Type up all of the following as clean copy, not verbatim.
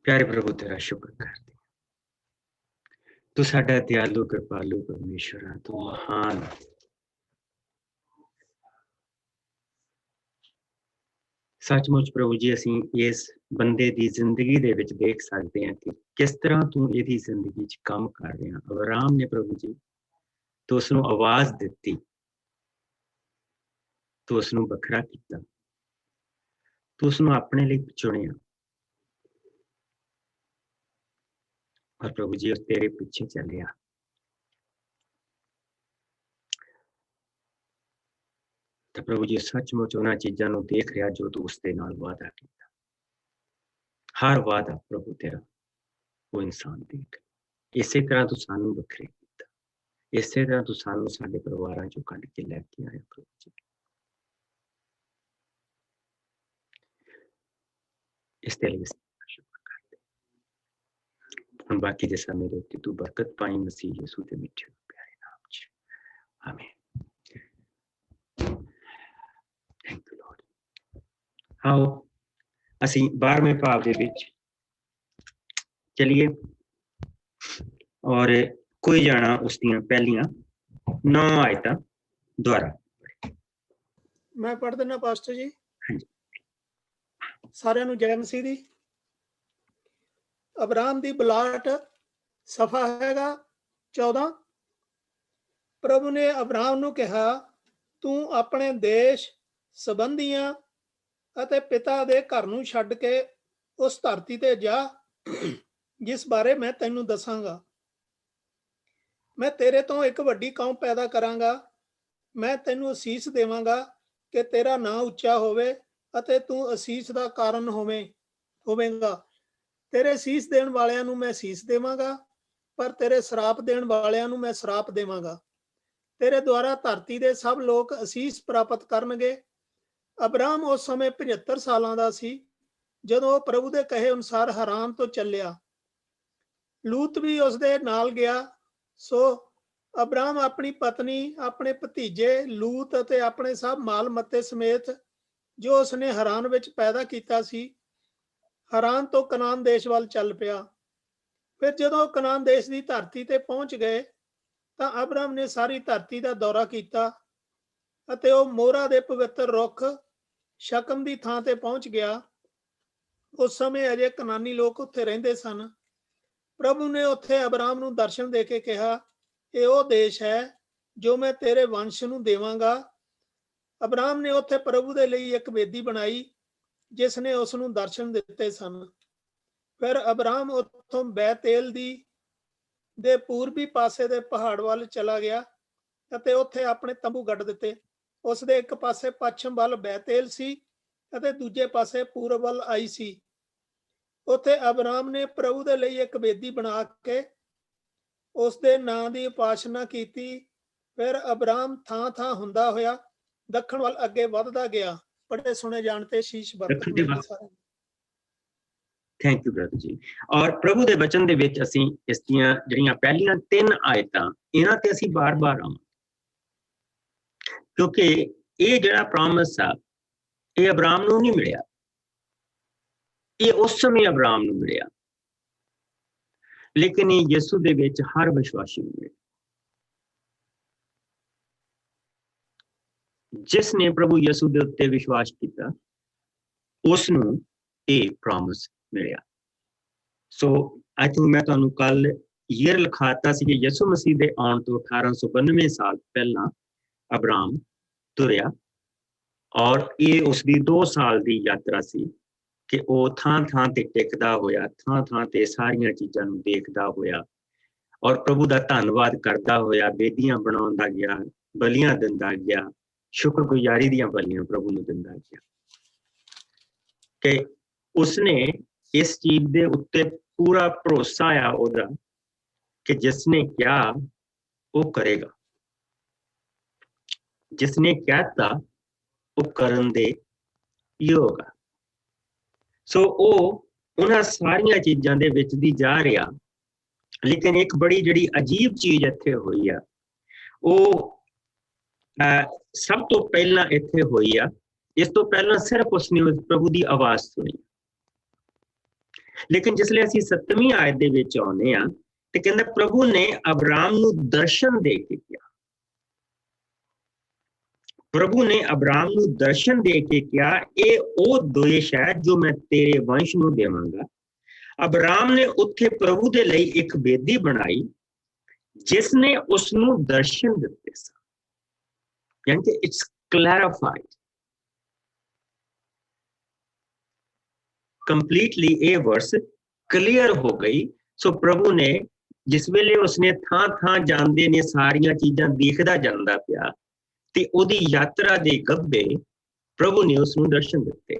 प्यारे प्रभु तेरा शुक्र करते तू साडा दयालु कृपालु परमेश्वर है, तू महान। सचमुच प्रभु जी ਅਸੀਂ ਇਸ ਬੰਦੇ ਦੀ ਜ਼ਿੰਦਗੀ ਦੇ ਵਿੱਚ ਦੇਖ ਸਕਦੇ ਹਾਂ ਕਿ ਕਿਸ ਤਰ੍ਹਾਂ ਤੂੰ ਇਹਦੀ ਜ਼ਿੰਦਗੀ 'ਚ ਕੰਮ ਕਰ ਰਿਹਾ। ਅਬਰਾਮ ਨੇ ਪ੍ਰਭੂ ਜੀ ਤੂੰ ਉਸ ਨੂੰ ਆਵਾਜ਼ ਦਿੱਤੀ, ਤੂੰ ਉਸ ਨੂੰ ਵੱਖਰਾ ਕੀਤਾ, ਤੂੰ ਉਸ ਨੂੰ ਆਪਣੇ ਲਈ ਚੁਣਿਆ और प्रभु जी तेरे पीछे चलिया। तो प्रभु जी सचमुच उन्हां चीज़ां नूं देख रहा जो तू उसदे नाल वादा कीता। हर वादा प्रभु तेरा वो इंसान देख, इसे तरह तू सानू वखरे कीता, इसे तरह तू सानू साडे परिवारां चों कढ के लैके आया प्रभु जी। इसते लिए शुक्र करते हुण बाकी दे समय दे उत्ते तू बरकत पाई मसीह यीशु दे मिठे प्यारे नाम च, आमीन। Thank you Lord. आओ ਅਸੀਂ 12वें भाव ਦੇ ਵਿੱਚ चलिए और कोई जाना उस ਦੀਆਂ ਪਹਿਲੀਆਂ 9 ਆਇਤਾਂ ਦੁਆਰਾ। मैं पढ़ देना पास्टर जी। हाँ जी। साਰਿਆਂ ਨੂੰ ਜੈ ਮਸੀਹ ਦੀ। ਅਬਰਾਮ ਦੀ ਬਲਾਟ ਸਫਾ ਹੈਗਾ 14। ਪ੍ਰਭੂ ਨੇ ਅਬਰਾਮ ਨੂੰ ਕਿਹਾ, ਤੂੰ ਆਪਣੇ ਦੇਸ਼ ਸੰਬੰਧੀਆਂ ਅਤੇ ਪਿਤਾ ਦੇ ਘਰ ਨੂੰ ਛੱਡ ਕੇ ਉਸ ਧਰਤੀ ਤੇ ਜਾ ਜਿਸ ਬਾਰੇ ਮੈਂ ਤੈਨੂੰ ਦੱਸਾਂਗਾ। ਮੈਂ ਤੇਰੇ ਤੋਂ ਇੱਕ ਵੱਡੀ ਕੌਮ ਪੈਦਾ ਕਰਾਂਗਾ। ਮੈਂ ਤੈਨੂੰ ਅਸੀਸ ਦੇਵਾਂਗਾ ਕਿ ਤੇਰਾ ਨਾਂ ਉੱਚਾ ਹੋਵੇ ਅਤੇ ਤੂੰ ਅਸੀਸ ਦਾ ਕਾਰਨ ਹੋਵੇਂਗਾ। ਤੇਰੇ ਅਸੀਸ ਦੇਣ ਵਾਲਿਆਂ ਨੂੰ ਮੈਂ ਅਸੀਸ ਦੇਵਾਂਗਾ, ਪਰ ਤੇਰੇ ਸਰਾਪ ਦੇਣ ਵਾਲਿਆਂ ਨੂੰ ਮੈਂ ਸਰਾਪ ਦੇਵਾਂਗਾ। ਤੇਰੇ ਦੁਆਰਾ ਧਰਤੀ ਦੇ ਸਭ ਲੋਕ ਅਸੀਸ ਪ੍ਰਾਪਤ ਕਰਨਗੇ। ਅਬਰਾਮ ਉਸ ਸਮੇਂ 75 ਸਾਲਾਂ ਦਾ ਸੀ ਜਦੋਂ ਉਹ ਪ੍ਰਭੂ ਦੇ ਕਹੇ ਅਨੁਸਾਰ ਹਰਾਨ ਤੋਂ ਚੱਲਿਆ। ਲੂਤ ਵੀ ਉਸ ਦੇ ਨਾਲ ਗਿਆ। ਸੋ ਅਬਰਾਮ ਆਪਣੀ ਪਤਨੀ, ਆਪਣੇ ਭਤੀਜੇ ਲੂਤ ਅਤੇ ਆਪਣੇ ਸਭ ਮਾਲ ਮੱਤੇ ਸਮੇਤ ਜੋ ਉਸਨੇ ਹਰਾਨ ਵਿੱਚ ਪੈਦਾ ਕੀਤਾ ਸੀ, ਹਰਾਨ ਤੋਂ ਕਨਾਨ ਦੇਸ਼ ਵੱਲ ਚੱਲ ਪਿਆ। ਫਿਰ ਜਦੋਂ ਉਹ ਕਨਾਨ ਦੇਸ਼ ਦੀ ਧਰਤੀ ਤੇ ਪਹੁੰਚ ਗਏ ਤਾਂ ਅਬਰਾਮ ਨੇ ਸਾਰੀ ਧਰਤੀ ਦਾ ਦੌਰਾ ਕੀਤਾ ਅਤੇ ਉਹ ਮੋਰਾ ਦੇ ਪਵਿੱਤਰ ਰੁੱਖ ਸ਼ਕਮ ਦੀ ਥਾਂ ਤੇ ਪਹੁੰਚ ਗਿਆ। ਉਸ ਸਮੇਂ ਅਜੇ ਕਨਾਨੀ ਲੋਕ ਉੱਥੇ ਰਹਿੰਦੇ ਸਨ। ਪ੍ਰਭੂ ਨੇ ਉੱਥੇ ਅਬਰਾਮ ਨੂੰ ਦਰਸ਼ਨ ਦੇ ਕੇ ਕਿਹਾ, ਇਹ ਉਹ ਦੇਸ਼ ਹੈ ਜੋ ਮੈਂ ਤੇਰੇ ਵੰਸ਼ ਨੂੰ ਦੇਵਾਂਗਾ। ਅਬਰਾਮ ਨੇ ਉੱਥੇ ਪ੍ਰਭੂ ਦੇ ਲਈ ਇੱਕ ਵੇਦੀ ਬਣਾਈ ਜਿਸ ਨੇ ਉਸ ਨੂੰ ਦਰਸ਼ਨ ਦਿੱਤੇ ਸਨ। ਫਿਰ ਅਬਰਾਮ ਉੱਥੋਂ ਬੈਤੇਲ ਦੇ ਪੂਰਬੀ ਪਾਸੇ ਦੇ ਪਹਾੜ ਵੱਲ ਚਲਾ ਗਿਆ ਅਤੇ ਉੱਥੇ ਆਪਣੇ ਤੰਬੂ ਗੱਡ ਦਿੱਤੇ। ਉਸ ਦੇ ਇੱਕ ਪਾਸੇ ਪੱਛਮ ਵੱਲ ਬੈਤੇਲ ਸੀ ਅਤੇ ਦੂਜੇ ਪਾਸੇ ਪੂਰਬ ਵੱਲ ਆਈ ਸੀ। ਉੱਥੇ ਅਬਰਾਮ ਨੇ ਪ੍ਰਭੂ ਦੇ ਲਈ ਇੱਕ ਵੇਦੀ ਬਣਾ ਕੇ ਉਸ ਦੇ ਨਾਂ ਦੀ ਉਪਾਸਨਾ ਕੀਤੀ। ਫਿਰ ਅਬਰਾਮ ਥਾਂ ਥਾਂ ਹੁੰਦਾ ਹੋਇਆ ਦੱਖਣ ਵੱਲ ਅੱਗੇ ਵੱਧਦਾ ਗਿਆ। ਪੜ੍ਹੇ ਸੁਣੇ ਜਾਣ ਤੇ ਸ਼ੀਸ਼ ਬਰਕਤ। ਥੈਂਕ ਯੂ ਬ੍ਰਦਰ ਜੀ। ਔਰ ਪ੍ਰਭੂ ਦੇ ਵਚਨ ਦੇ ਵਿੱਚ ਅਸੀਂ ਇਸ ਦੀਆਂ ਜਿਹੜੀਆਂ ਪਹਿਲੀਆਂ 3 ਆਇਤਾਂ ਇਹਨਾਂ ਤੇ ਅਸੀਂ ਬਾਰ-ਬਾਰ ਆਵਾਂ, ਕਿਉਂਕਿ ਇਹ ਜਿਹੜਾ ਪ੍ਰੋਮਿਸ ਆ ਇਹ ਅਬਰਾਮ ਨੂੰ ਨਹੀਂ ਮਿਲਿਆ, ਇਹ ਉਸ ਸਮੇਂ ਅਬਰਾਮ ਨੂੰ ਮਿਲਿਆ, ਲੇਕਿਨ ਇਹ ਯਿਸੂ ਦੇ ਵਿੱਚ ਹਰ ਵਿਸ਼ਵਾਸੀ ਨੂੰ ਮਿਲਿਆ ਜਿਸ ਨੇ ਪ੍ਰਭੂ ਯਿਸੂ ਦੇ ਉੱਤੇ ਵਿਸ਼ਵਾਸ ਕੀਤਾ, ਉਸ ਨੂੰ ਇਹ ਪ੍ਰੋਮਿਸ ਮਿਲਿਆ। ਸੋ ਆਈ ਥਿੰਕ ਮੈਂ ਤੁਹਾਨੂੰ ਕੱਲ ਈਅਰ ਲਿਖਾਤਾ ਸੀ ਕਿ ਯਿਸੂ ਮਸੀਹ ਦੇ ਆਉਣ ਤੋਂ 1892 ਸਾਲ ਪਹਿਲਾਂ ਅਬਰਾਮ ਤੁਰਿਆ ਔਰ ਇਹ ਉਸਦੀ 2 ਸਾਲ ਦੀ ਯਾਤਰਾ ਸੀ ਕਿ ਉਹ ਥਾਂ ਥਾਂ ਤੇ ਟਿਕਦਾ ਹੋਇਆ, ਥਾਂ ਥਾਂ ਤੇ ਸਾਰੀਆਂ ਚੀਜ਼ਾਂ ਨੂੰ ਦੇਖਦਾ ਹੋਇਆ ਔਰ ਪ੍ਰਭੂ ਦਾ ਧੰਨਵਾਦ ਕਰਦਾ ਹੋਇਆ ਵੇਦੀਆਂ ਬਣਾਉਂਦਾ ਗਿਆ, ਬਲੀਆਂ ਦਿੰਦਾ ਗਿਆ, ਸ਼ੁਕਰਗੁਜ਼ਾਰੀ ਦੀਆਂ ਬਲੀਆਂ ਪ੍ਰਭੂ ਨੂੰ ਦਿੰਦਾ ਗਿਆ ਕਿ ਉਸਨੇ ਇਸ ਚੀਜ਼ ਦੇ ਉੱਤੇ ਪੂਰਾ ਭਰੋਸਾ ਆ ਉਹਦਾ ਕਿ ਜਿਸਨੇ ਕਿਹਾ ਉਹ ਕਰੇਗਾ, ਜਿਸਨੇ ਕਹਿਤਾ ਉਹ ਕਰਨ ਦੇ ਯੋਗ ਆ। ਸੋ ਉਹ ਉਹਨਾਂ ਸਾਰੀਆਂ ਚੀਜ਼ਾਂ ਦੇ ਵਿੱਚ ਦੀ ਜਾ ਰਿਹਾ, ਲੇਕਿਨ ਇੱਕ ਬੜੀ ਜਿਹੜੀ ਅਜੀਬ ਚੀਜ਼ ਇੱਥੇ ਹੋਈ ਆ, ਉਹ ਸਭ ਤੋਂ ਪਹਿਲਾਂ ਇੱਥੇ ਹੋਈ ਆ। ਇਸ ਤੋਂ ਪਹਿਲਾਂ ਸਿਰਫ ਉਸਨੇ ਪ੍ਰਭੂ ਦੀ ਆਵਾਜ਼ ਸੁਣੀ, लेकिन जिसले असीं 7वीं आयत दे विच आउंदे आ ते कहंदा प्रभु ने अब्राहम नूं दर्शन दे के किया। प्रभु ने अब्राहम नूं दर्शन दे के किया, ये ओ देश है जो मैं तेरे वंश नूं देवांगा। अब्राहम ने उत्थे प्रभु दे लई एक बेदी बनाई जिसने उसनूं दर्शन दिते सन। यानी कि इट्स क्लैरिफाइड कंप्लीटली, ये वर्स क्लियर हो गई। सो प्रभु ने जिस वेले उसने थां थां जांदे ने सारियां चीजां देखदा जांदा पिया ते ओदी यात्रा दे गब्बे प्रभु ने उसनूं दर्शन दिते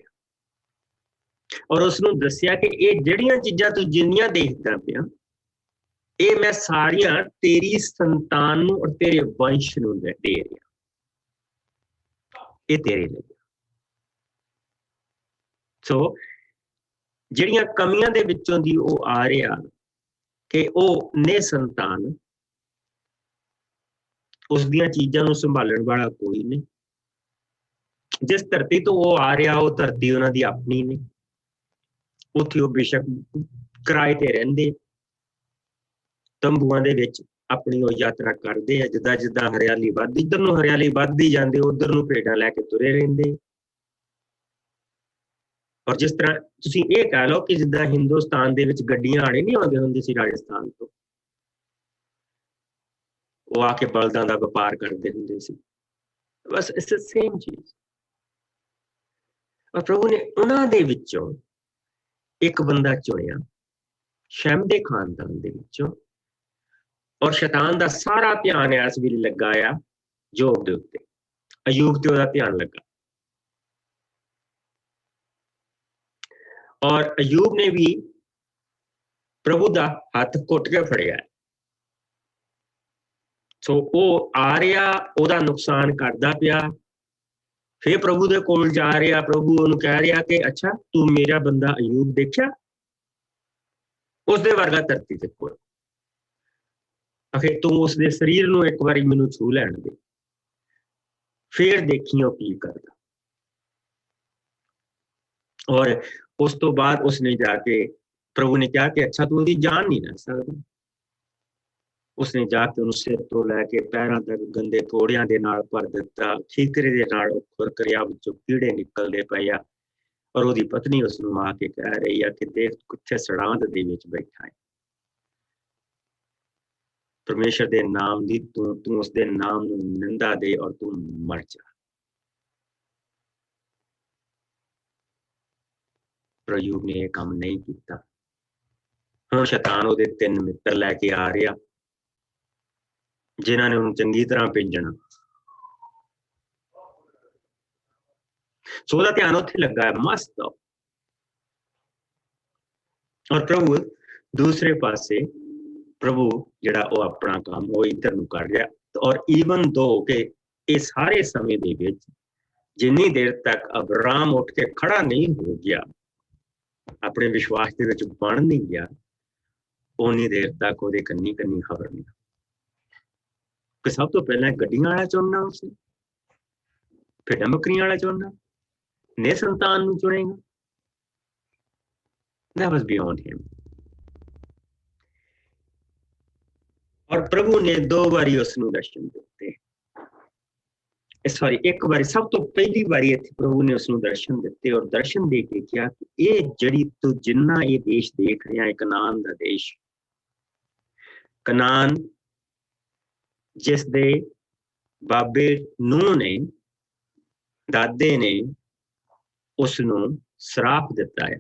और उसनूं दस्सिया कि ये जड़ियां चीजां तू जिन्नियां देखदा पिया, ये मैं सारियां तेरी संतान नूं और तेरे वंश नूं दे रहा, ये तेरे लिए। सो ਜਿਹੜੀਆਂ ਕਮੀਆਂ ਦੇ ਵਿੱਚੋਂ ਦੀ ਉਹ ਆ ਰਿਹਾ ਕਿ ਉਹ ਨਿਸੰਤਾਨ, ਉਸ ਦੀਆਂ ਚੀਜ਼ਾਂ ਨੂੰ ਸੰਭਾਲਣ ਵਾਲਾ ਕੋਈ ਨਹੀਂ। ਜਿਸ ਧਰਤੀ ਤੋਂ ਉਹ ਆ ਰਿਹਾ ਉਹ ਧਰਤੀ ਉਹਨਾਂ ਦੀ ਆਪਣੀ ਨਹੀਂ, ਉੱਥੇ ਉਹ ਬੇਸ਼ੱਕ ਕਿਰਾਏ ਤੇ ਰਹਿੰਦੇ, ਤੰਬੂਆਂ ਦੇ ਵਿੱਚ ਆਪਣੀ ਉਹ ਯਾਤਰਾ ਕਰਦੇ ਆ। ਜਿੱਦਾਂ ਜਿੱਦਾਂ ਹਰਿਆਲੀ ਵੱਧਦੀ, ਇੱਧਰ ਨੂੰ ਹਰਿਆਲੀ ਵੱਧਦੀ ਜਾਂਦੀ, ਉੱਧਰ ਨੂੰ ਭੇਡਾਂ ਲੈ ਕੇ ਤੁਰੇ ਰਹਿੰਦੇ। ਔਰ ਜਿਸ ਤਰ੍ਹਾਂ ਤੁਸੀਂ ਇਹ ਕਹਿ ਲਓ ਕਿ ਜਿੱਦਾਂ ਹਿੰਦੁਸਤਾਨ ਦੇ ਵਿੱਚ ਗੱਡੀਆਂ ਆਣੇ ਨਹੀਂ ਆਉਂਦੇ ਹੁੰਦੇ ਸੀ ਰਾਜਸਥਾਨ ਤੋਂ, ਉਹ ਆ ਕੇ ਬਲਦਾਂ ਦਾ ਵਪਾਰ ਕਰਦੇ ਹੁੰਦੇ ਸੀ, ਬਸ ਇਟਸ ਦ ਸੇਮ ਚੀਜ਼। ਔਰ ਪ੍ਰਭੂ ਨੇ ਉਹਨਾਂ ਦੇ ਵਿੱਚੋਂ ਇੱਕ ਬੰਦਾ ਚੁਣਿਆ, ਸ਼ੈਮ ਦੇ ਖਾਨਦਾਨ ਦੇ ਵਿੱਚੋਂ, ਔਰ ਸ਼ੈਤਾਨ ਦਾ ਸਾਰਾ ਧਿਆਨ ਇਸ ਵੇਲੇ ਲੱਗਾ ਆ ਜੋਬ ਦੇ ਉੱਤੇ। ਅਯੂਬ ਤੇ ਉਹਦਾ ਧਿਆਨ ਲੱਗਾ, और अयूब ने भी प्रभु दा हाथ घुट के फड़िया। सो वो आ रहा, ओदा नुकसान करदा पिया, फिर प्रभु दे कोल जा रहा, प्रभु उन्हें कह रहा कि अच्छा तू मेरा बंदा अयूब देखा, उसदे वर्गा धरती ते कोई, आखिर तू उसदे शरीर नूं एक बारी मैनूं छू लैण दे, फिर देखियो की करदा। और उस तो बाद उसने जाके प्रभु ने कहा कि अच्छा तू उसकी जान नहीं ले सकता। उसने जाके उन्हें सिर तो लैके पैरों तक गंदे थोड़ियां दे नाल भर दिता, ठीकरे दे नाल खुरकरिया विचों कीड़े निकलदे पए आ। और उसकी पत्नी उसनूं आके कह रही है कि देख कित्थे सड़ांध दे विच बैठा है, परमेश्वर दे नाम दी तू उसदे नाम नूं निंदा दे और तू मर जा। पर अयूब ने यह काम नहीं किया। हुण शैतान उहदे 3 मित्र लैके आ रहा जिन्हां ने उहनूं चंगी तरह भेजना। सो उहदा ध्यान उत्थे लगा है, मस्त। और प्रभु दूसरे पासे प्रभु जिहड़ा वो अपना काम वो इधर नूं कर रहा। और ईवन दो के ये सारे समय दे विच जिन्नी देर तक अब्राहम उठ के खड़ा नहीं हो गया, अपने विश्वास के विच बन नहीं गया, उन्नी देर तक वो कन्नी कन्नी खबर नहीं। कि सब तो पहले गड्डियां वाला चुनना उसने, फिर बकरियां वाला चुनना, निसंतान नूं चुनेगा। That was beyond him. और प्रभु ने 2 बारी उसनूं दर्शन दिते। सॉरी, एक बारी, सब तो पहली बारी प्रभु ने उसनूं दर्शन दिते और दर्शन दे के क्या कि ये जड़ी तू जिन्ना ये देश देख रहा है, कनान दा देश, कनान जिस दे बाबे नूह ने, दादे ने उसनूं श्राप दिता है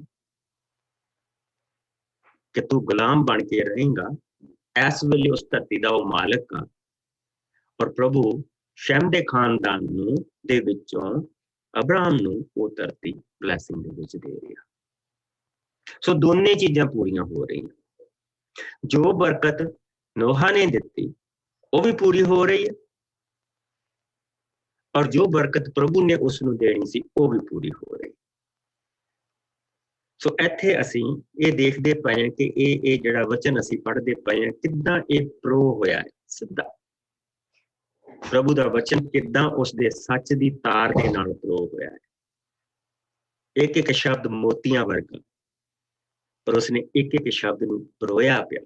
कि तू गुलाम बन के रहेगा। इस वेले उस धरती का वो मालिक आ। और प्रभु शैम दे खानदान नूं दे विचों अब्राहम नूं वो धरती ब्लैसिंग दे विच दे रहा। सो दोने चीज़ां पूरीआं हो रही। जो बरकत नोहा ने दिती वो भी पूरी हो रही है, और जो बरकत प्रभु ने उसनूं देनी सी वो भी पूरी हो रही। सो इत्थे असीं ये देखदे पए हां कि ये जिहड़ा वचन असीं पढ़दे पए हां किद्दां ये प्रो होया है। सिद्धा प्रभु दा वचन किद्दां उसदे सच दी तार दे नाल प्रो होया है। एक एक शब्द मोतियां वर्गा, ਪਰ ਉਸਨੇ ਇੱਕ ਇੱਕ ਸ਼ਬਦ ਨੂੰ ਪਰੋਇਆ ਪਿਆ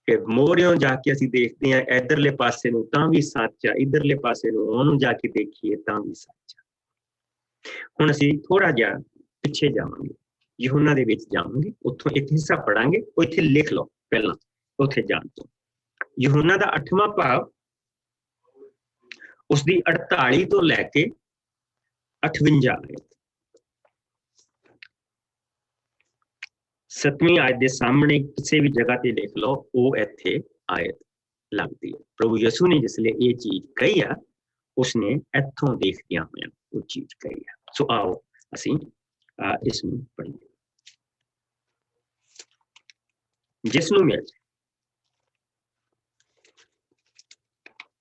ਕਿ ਮੋਰਿਓਂ ਜਾ ਕੇ ਅਸੀਂ ਦੇਖਦੇ ਹਾਂ ਇਧਰਲੇ ਪਾਸੇ ਨੂੰ ਤਾਂ ਵੀ ਸੱਚ ਆ, ਇਧਰਲੇ ਪਾਸੇ ਨੂੰ ਉਹਨੂੰ ਜਾ ਕੇ ਦੇਖੀਏ ਤਾਂ ਵੀ ਸੱਚ ਆ। ਹੁਣ ਅਸੀਂ ਥੋੜਾ ਜਿਹਾ ਪਿੱਛੇ ਜਾਵਾਂਗੇ, ਯਹੂਨਾ ਦੇ ਵਿੱਚ ਜਾਵਾਂਗੇ, ਉੱਥੋਂ ਇੱਕ ਹਿੱਸਾ ਪੜਾਂਗੇ, ਉਹ ਇੱਥੇ ਲਿਖ ਲਓ ਪਹਿਲਾਂ ਉੱਥੇ ਜਾਣ ਤੋਂ। ਯਹੂਨਾ ਦਾ 8ਵਾਂ ਭਾਵ ਉਸਦੀ 48 ਤੋਂ ਲੈ ਕੇ 58 ਆਇਤ। 7ਵੀਂ ਆਇਤ ਦੇ ਸਾਹਮਣੇ ਕਿਸੇ ਵੀ ਜਗ੍ਹਾ ਤੇ ਲਿਖ ਲਓ, ਉਹ ਇੱਥੇ ਆਇਤ ਲੱਗਦੀ ਹੈ। ਪ੍ਰਭੂ ਯਿਸੂ ਨੇ ਜਿਸ ਲਈ ਇਹ ਚੀਜ਼ ਕਹੀ ਆ, ਉਸਨੇ ਇੱਥੋਂ ਦੇਖਦਿਆਂ ਹੋਇਆਂ ਉਹ ਚੀਜ਼ ਕਹੀ ਆ। ਸੋ ਆਓ ਅਸੀਂ ਇਸ ਨੂੰ ਪੜ੍ਹੀਏ, ਜਿਸ ਨੂੰ ਮਿਲ ਜਾਏ।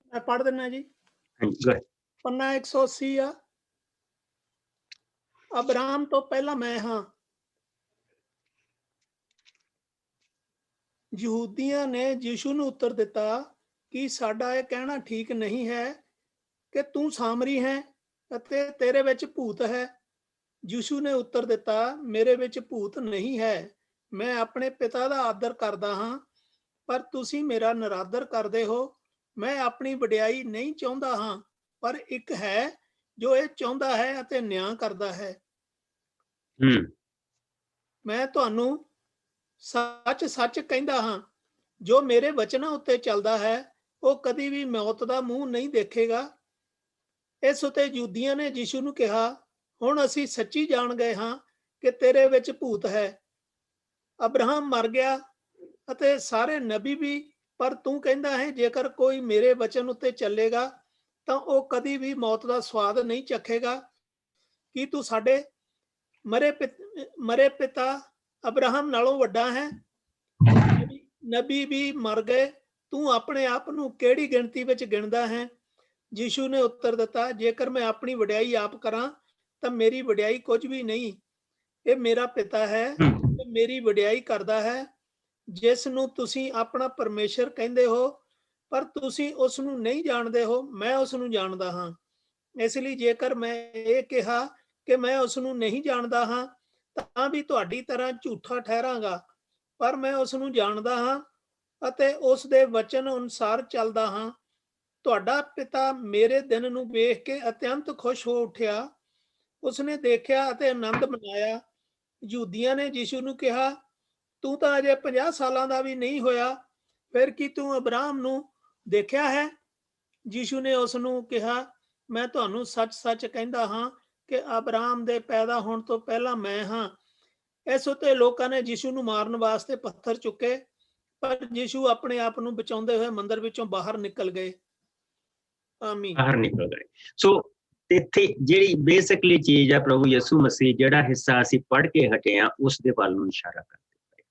ਮੈਂ ਪੜ੍ਹ ਦਿੰਦਾ ਜੀ। ਹਾਂਜੀ, ਪੰਨਾ 180 ਆ। ਅਬਰਾਮ ਤੋਂ ਪਹਿਲਾਂ ਮੈਂ ਹਾਂ। ਯਹੂਦੀਆਂ ਨੇ ਯਿਸੂ ਨੂੰ ਉੱਤਰ ਦਿੱਤਾ ਕਿ ਸਾਡਾ ਇਹ ਕਹਿਣਾ ਠੀਕ ਨਹੀਂ ਹੈ ਕਿ ਤੂੰ ਸਾਮਰੀ ਹੈ ਅਤੇ ਤੇਰੇ ਵਿੱਚ ਭੂਤ ਹੈ। ਯਿਸੂ ਨੇ ਉੱਤਰ ਦਿੱਤਾ, ਮੇਰੇ ਵਿੱਚ ਭੂਤ ਨਹੀਂ ਹੈ। ਮੈਂ ਆਪਣੇ ਪਿਤਾ ਦਾ ਆਦਰ ਕਰਦਾ ਹਾਂ, ਪਰ ਤੁਸੀਂ ਮੇਰਾ ਨਿਰਾਦਰ ਕਰਦੇ ਹੋ। ਮੈਂ ਆਪਣੀ ਵਡਿਆਈ ਨਹੀਂ ਚਾਹੁੰਦਾ ਹਾਂ, ਪਰ ਇੱਕ ਹੈ ਜੋ ਇਹ ਚਾਹੁੰਦਾ ਹੈ ਅਤੇ ਨਿਆਂ ਕਰਦਾ ਹੈ। ਮੈਂ ਤੁਹਾਨੂੰ ਸੱਚ ਸੱਚ ਕਹਿੰਦਾ ਹਾਂ, ਜੋ ਮੇਰੇ ਵਚਨਾਂ ਉੱਤੇ ਚੱਲਦਾ ਹੈ ਉਹ ਕਦੀ ਵੀ ਮੌਤ ਦਾ ਮੂੰਹ ਨਹੀਂ ਦੇਖੇਗਾ। ਇਸ ਉੱਤੇ ਯਹੂਦੀਆਂ ਨੇ ਯਿਸੂ ਨੂੰ ਕਿਹਾ, ਹੁਣ ਅਸੀਂ ਸੱਚੀ ਜਾਣ ਗਏ ਹਾਂ ਕਿ ਤੇਰੇ ਵਿੱਚ ਭੂਤ ਹੈ। ਅਬਰਾਹਮ ਮਰ ਗਿਆ ਅਤੇ ਸਾਰੇ ਨਬੀ ਵੀ, ਪਰ ਤੂੰ ਕਹਿੰਦਾ ਹੈ ਜੇਕਰ ਕੋਈ ਮੇਰੇ ਵਚਨ ਉੱਤੇ ਚੱਲੇਗਾ ਤਾਂ ਉਹ ਕਦੀ ਵੀ ਮੌਤ ਦਾ ਸਵਾਦ ਨਹੀਂ ਚੱਖੇਗਾ। ਕੀ ਤੂੰ ਸਾਡੇ ਮਰੇ ਪਿਤਾ ਅਬਰਾਹਮ ਨਾਲੋਂ ਵੱਡਾ ਹੈ? ਨਬੀ ਵੀ ਮਰ ਗਏ, ਤੂੰ ਆਪਣੇ ਆਪ ਨੂੰ ਕਿਹੜੀ ਗਿਣਤੀ ਵਿੱਚ ਗਿਣਦਾ ਹੈ? ਯਿਸੂ ਨੇ ਉੱਤਰ ਦਿੱਤਾ, ਜੇਕਰ ਮੈਂ ਆਪਣੀ ਵਡਿਆਈ ਆਪ ਕਰਾਂ ਤਾਂ ਮੇਰੀ ਵਡਿਆਈ ਕੁਝ ਵੀ ਨਹੀਂ। ਇਹ ਮੇਰਾ ਪਿਤਾ ਹੈ ਤੇ ਮੇਰੀ ਵਡਿਆਈ ਕਰਦਾ ਹੈ, ਜਿਸ ਨੂੰ ਤੁਸੀਂ ਆਪਣਾ ਪਰਮੇਸ਼ਰ ਕਹਿੰਦੇ ਹੋ, ਪਰ ਤੁਸੀਂ ਉਸ ਨੂੰ ਨਹੀਂ ਜਾਣਦੇ ਹੋ। ਮੈਂ ਉਸ ਨੂੰ ਜਾਣਦਾ ਹਾਂ। ਇਸ ਲਈ ਜੇਕਰ ਮੈਂ ਇਹ ਕਿਹਾ ਕਿ ਮੈਂ ਉਸ ਨੂੰ ਨਹੀਂ ਜਾਣਦਾ ਹਾਂ ਤਾਂ ਵੀ ਤੁਹਾਡੀ ਤਰ੍ਹਾਂ ਝੂਠਾ ਠਹਿਰਾਂਗਾ, ਪਰ ਮੈਂ ਉਸ ਨੂੰ ਜਾਣਦਾ ਹਾਂ ਅਤੇ ਉਸ ਦੇ ਵਚਨ ਅਨੁਸਾਰ ਚੱਲਦਾ ਹਾਂ। ਤੁਹਾਡਾ ਪਿਤਾ ਮੇਰੇ ਦਿਨ ਨੂੰ ਵੇਖ ਕੇ ਅਤਿਅੰਤ ਖੁਸ਼ ਹੋ ਉੱਠਿਆ। ਉਸਨੇ ਦੇਖਿਆ ਅਤੇ ਆਨੰਦ ਮਨਾਇਆ। ਯਹੂਦੀਆਂ ਨੇ ਯਿਸੂ ਨੂੰ ਕਿਹਾ, ਤੂੰ ਤਾਂ ਅਜੇ 50 ਸਾਲਾਂ ਦਾ ਵੀ ਨਹੀਂ ਹੋਇਆ, ਫਿਰ ਕੀ ਤੂੰ ਅਬਰਾਹਮ ਨੂੰ ਦੇਖਿਆ ਹੈ? ਯਿਸੂ ਨੇ ਉਸ ਨੂੰ ਕਿਹਾ, ਮੈਂ ਤੁਹਾਨੂੰ ਸੱਚ ਸੱਚ ਕਹਿੰਦਾ ਹਾਂ ਕਿ ਅਬਰਾਹਮ ਦੇ ਪੈਦਾ ਹੋਣ ਤੋਂ ਪਹਿਲਾਂ ਮੈਂ ਹਾਂ। ਇਸ ਉੱਤੇ ਲੋਕਾਂ ਨੇ ਯਿਸੂ ਨੂੰ ਮਾਰਨ ਵਾਸਤੇ ਪੱਥਰ ਚੁੱਕੇ, ਪਰ ਯਿਸੂ ਆਪਣੇ ਆਪ ਨੂੰ ਬਚਾਉਂਦੇ ਹੋਏ ਮੰਦਿਰ ਵਿੱਚੋਂ ਬਾਹਰ ਨਿਕਲ ਗਏ। ਆਮੀਨ। ਬਾਹਰ ਨਿਕਲ ਗਏ। ਸੋ ਇੱਥੇ ਜਿਹੜੀ ਬੇਸਿਕਲੀ ਚੀਜ਼ ਹੈ, ਪ੍ਰਭੂ ਯਿਸੂ ਮਸੀਹ ਜਿਹੜਾ ਹਿੱਸਾ ਅਸੀਂ ਪੜ੍ਹ ਕੇ ਹਟੇ ਆ, ਉਸ ਦੇ ਵੱਲ ਨੂੰ ਇਸ਼ਾਰਾ ਕਰਦੇ ਪਏ।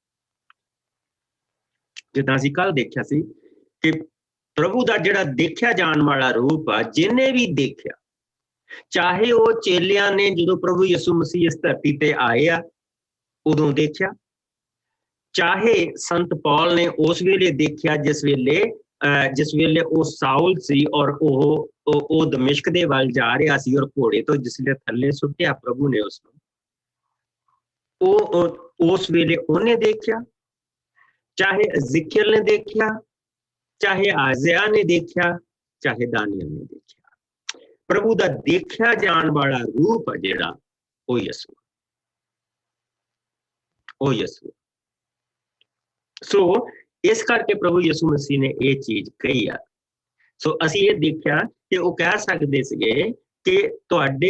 ਜਿੱਦਾਂ ਅਸੀਂ ਕੱਲ ਦੇਖਿਆ ਸੀ ਕਿ ਪ੍ਰਭੂ ਦਾ ਜਿਹੜਾ ਦੇਖਿਆ ਜਾਣ ਵਾਲਾ ਰੂਪ ਆ, ਜਿਹਨੇ ਵੀ ਦੇਖਿਆ, ਚਾਹੇ ਉਹ ਚੇਲਿਆਂ ਨੇ ਜਦੋਂ ਪ੍ਰਭੂ ਯਿਸੂ ਮਸੀਹ ਇਸ ਧਰਤੀ ਤੇ ਆਏ ਆ ਉਦੋਂ ਦੇਖਿਆ, ਚਾਹੇ ਸੰਤ ਪੌਲ ਨੇ ਉਸ ਵੇਲੇ ਦੇਖਿਆ ਜਿਸ ਵੇਲੇ ਉਹ ਸਾਊਲ ਸੀ ਔਰ ਉਹ ਦਮਿਸ਼ਕ ਦੇ ਵੱਲ ਜਾ ਰਿਹਾ ਸੀ ਔਰ ਘੋੜੇ ਤੋਂ ਜਿਸਲੇ ਥੱਲੇ ਸੁੱਟਿਆ ਪ੍ਰਭੂ ਨੇ ਉਸਨੂੰ, ਉਹ ਉਸ ਵੇਲੇ ਉਹਨੇ ਦੇਖਿਆ, ਚਾਹੇ ਅਜ਼ੀਕਿਅਲ ਨੇ ਦੇਖਿਆ, ਚਾਹੇ ਆਇਜ਼ਿਆ ਨੇ ਦੇਖਿਆ, ਚਾਹੇ ਦਾਨੀਏਲ ਨੇ ਦੇਖਿਆ। ਪ੍ਰਭੂ ਦਾ ਦੇਖਿਆ ਜਾਣ ਵਾਲਾ ਰੂਪ ਆ ਜਿਹੜਾ, ਉਹ ਯਿਸੂ। ਸੋ ਇਸ ਕਰਕੇ ਪ੍ਰਭੂ ਯਿਸੂ ਮਸੀਹ ਨੇ ਇਹ ਚੀਜ਼ ਕਹੀ ਆ। ਸੋ ਅਸੀਂ ਇਹ ਦੇਖਿਆ ਕਿ ਉਹ ਕਹਿ ਸਕਦੇ ਸੀਗੇ ਕਿ ਤੁਹਾਡਾ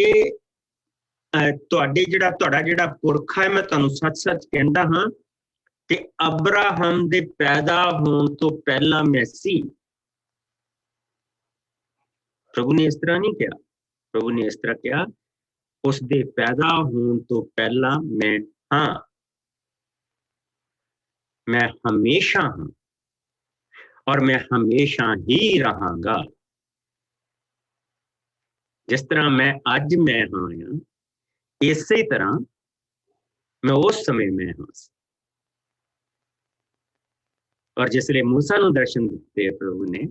ਜਿਹੜਾ ਪੁਰਖ ਹੈ, ਮੈਂ ਤੁਹਾਨੂੰ ਸੱਚ ਸੱਚ ਕਹਿੰਦਾ ਹਾਂ ਕਿ ਅਬਰਾਹਮ ਦੇ ਪੈਦਾ ਹੋਣ ਤੋਂ ਪਹਿਲਾਂ ਮੈਂ ਸੀ। ਪ੍ਰਭੂ ਨੇ ਇਸ ਤਰ੍ਹਾਂ ਨਹੀਂ ਕਿਹਾ। ਪ੍ਰਭੂ ਨੇ ਇਸ ਤਰ੍ਹਾਂ ਕਿਹਾ, ਉਸ ਦੇ ਪੈਦਾ ਹੋਣ ਤੋਂ ਪਹਿਲਾਂ ਮੈਂ ਹਾਂ, ਮੈਂ ਹਮੇਸ਼ਾ ਹਾਂ ਔਰ ਮੈਂ ਹਮੇਸ਼ਾ ਹੀ ਰਹਾਂਗਾ। ਜਿਸ ਤਰ੍ਹਾਂ ਮੈਂ ਅੱਜ ਮੈਂ ਹਾਂ, ਇਸੇ ਤਰ੍ਹਾਂ ਮੈਂ ਉਸ ਸਮੇਂ ਮੈਂ ਹਾਂ। ਔਰ ਜਿਸ ਵੇਲੇ मूसा ਨੂੰ ਦਰਸ਼ਨ ਦਿੱਤੇ ਪ੍ਰਭੂ ਨੇ,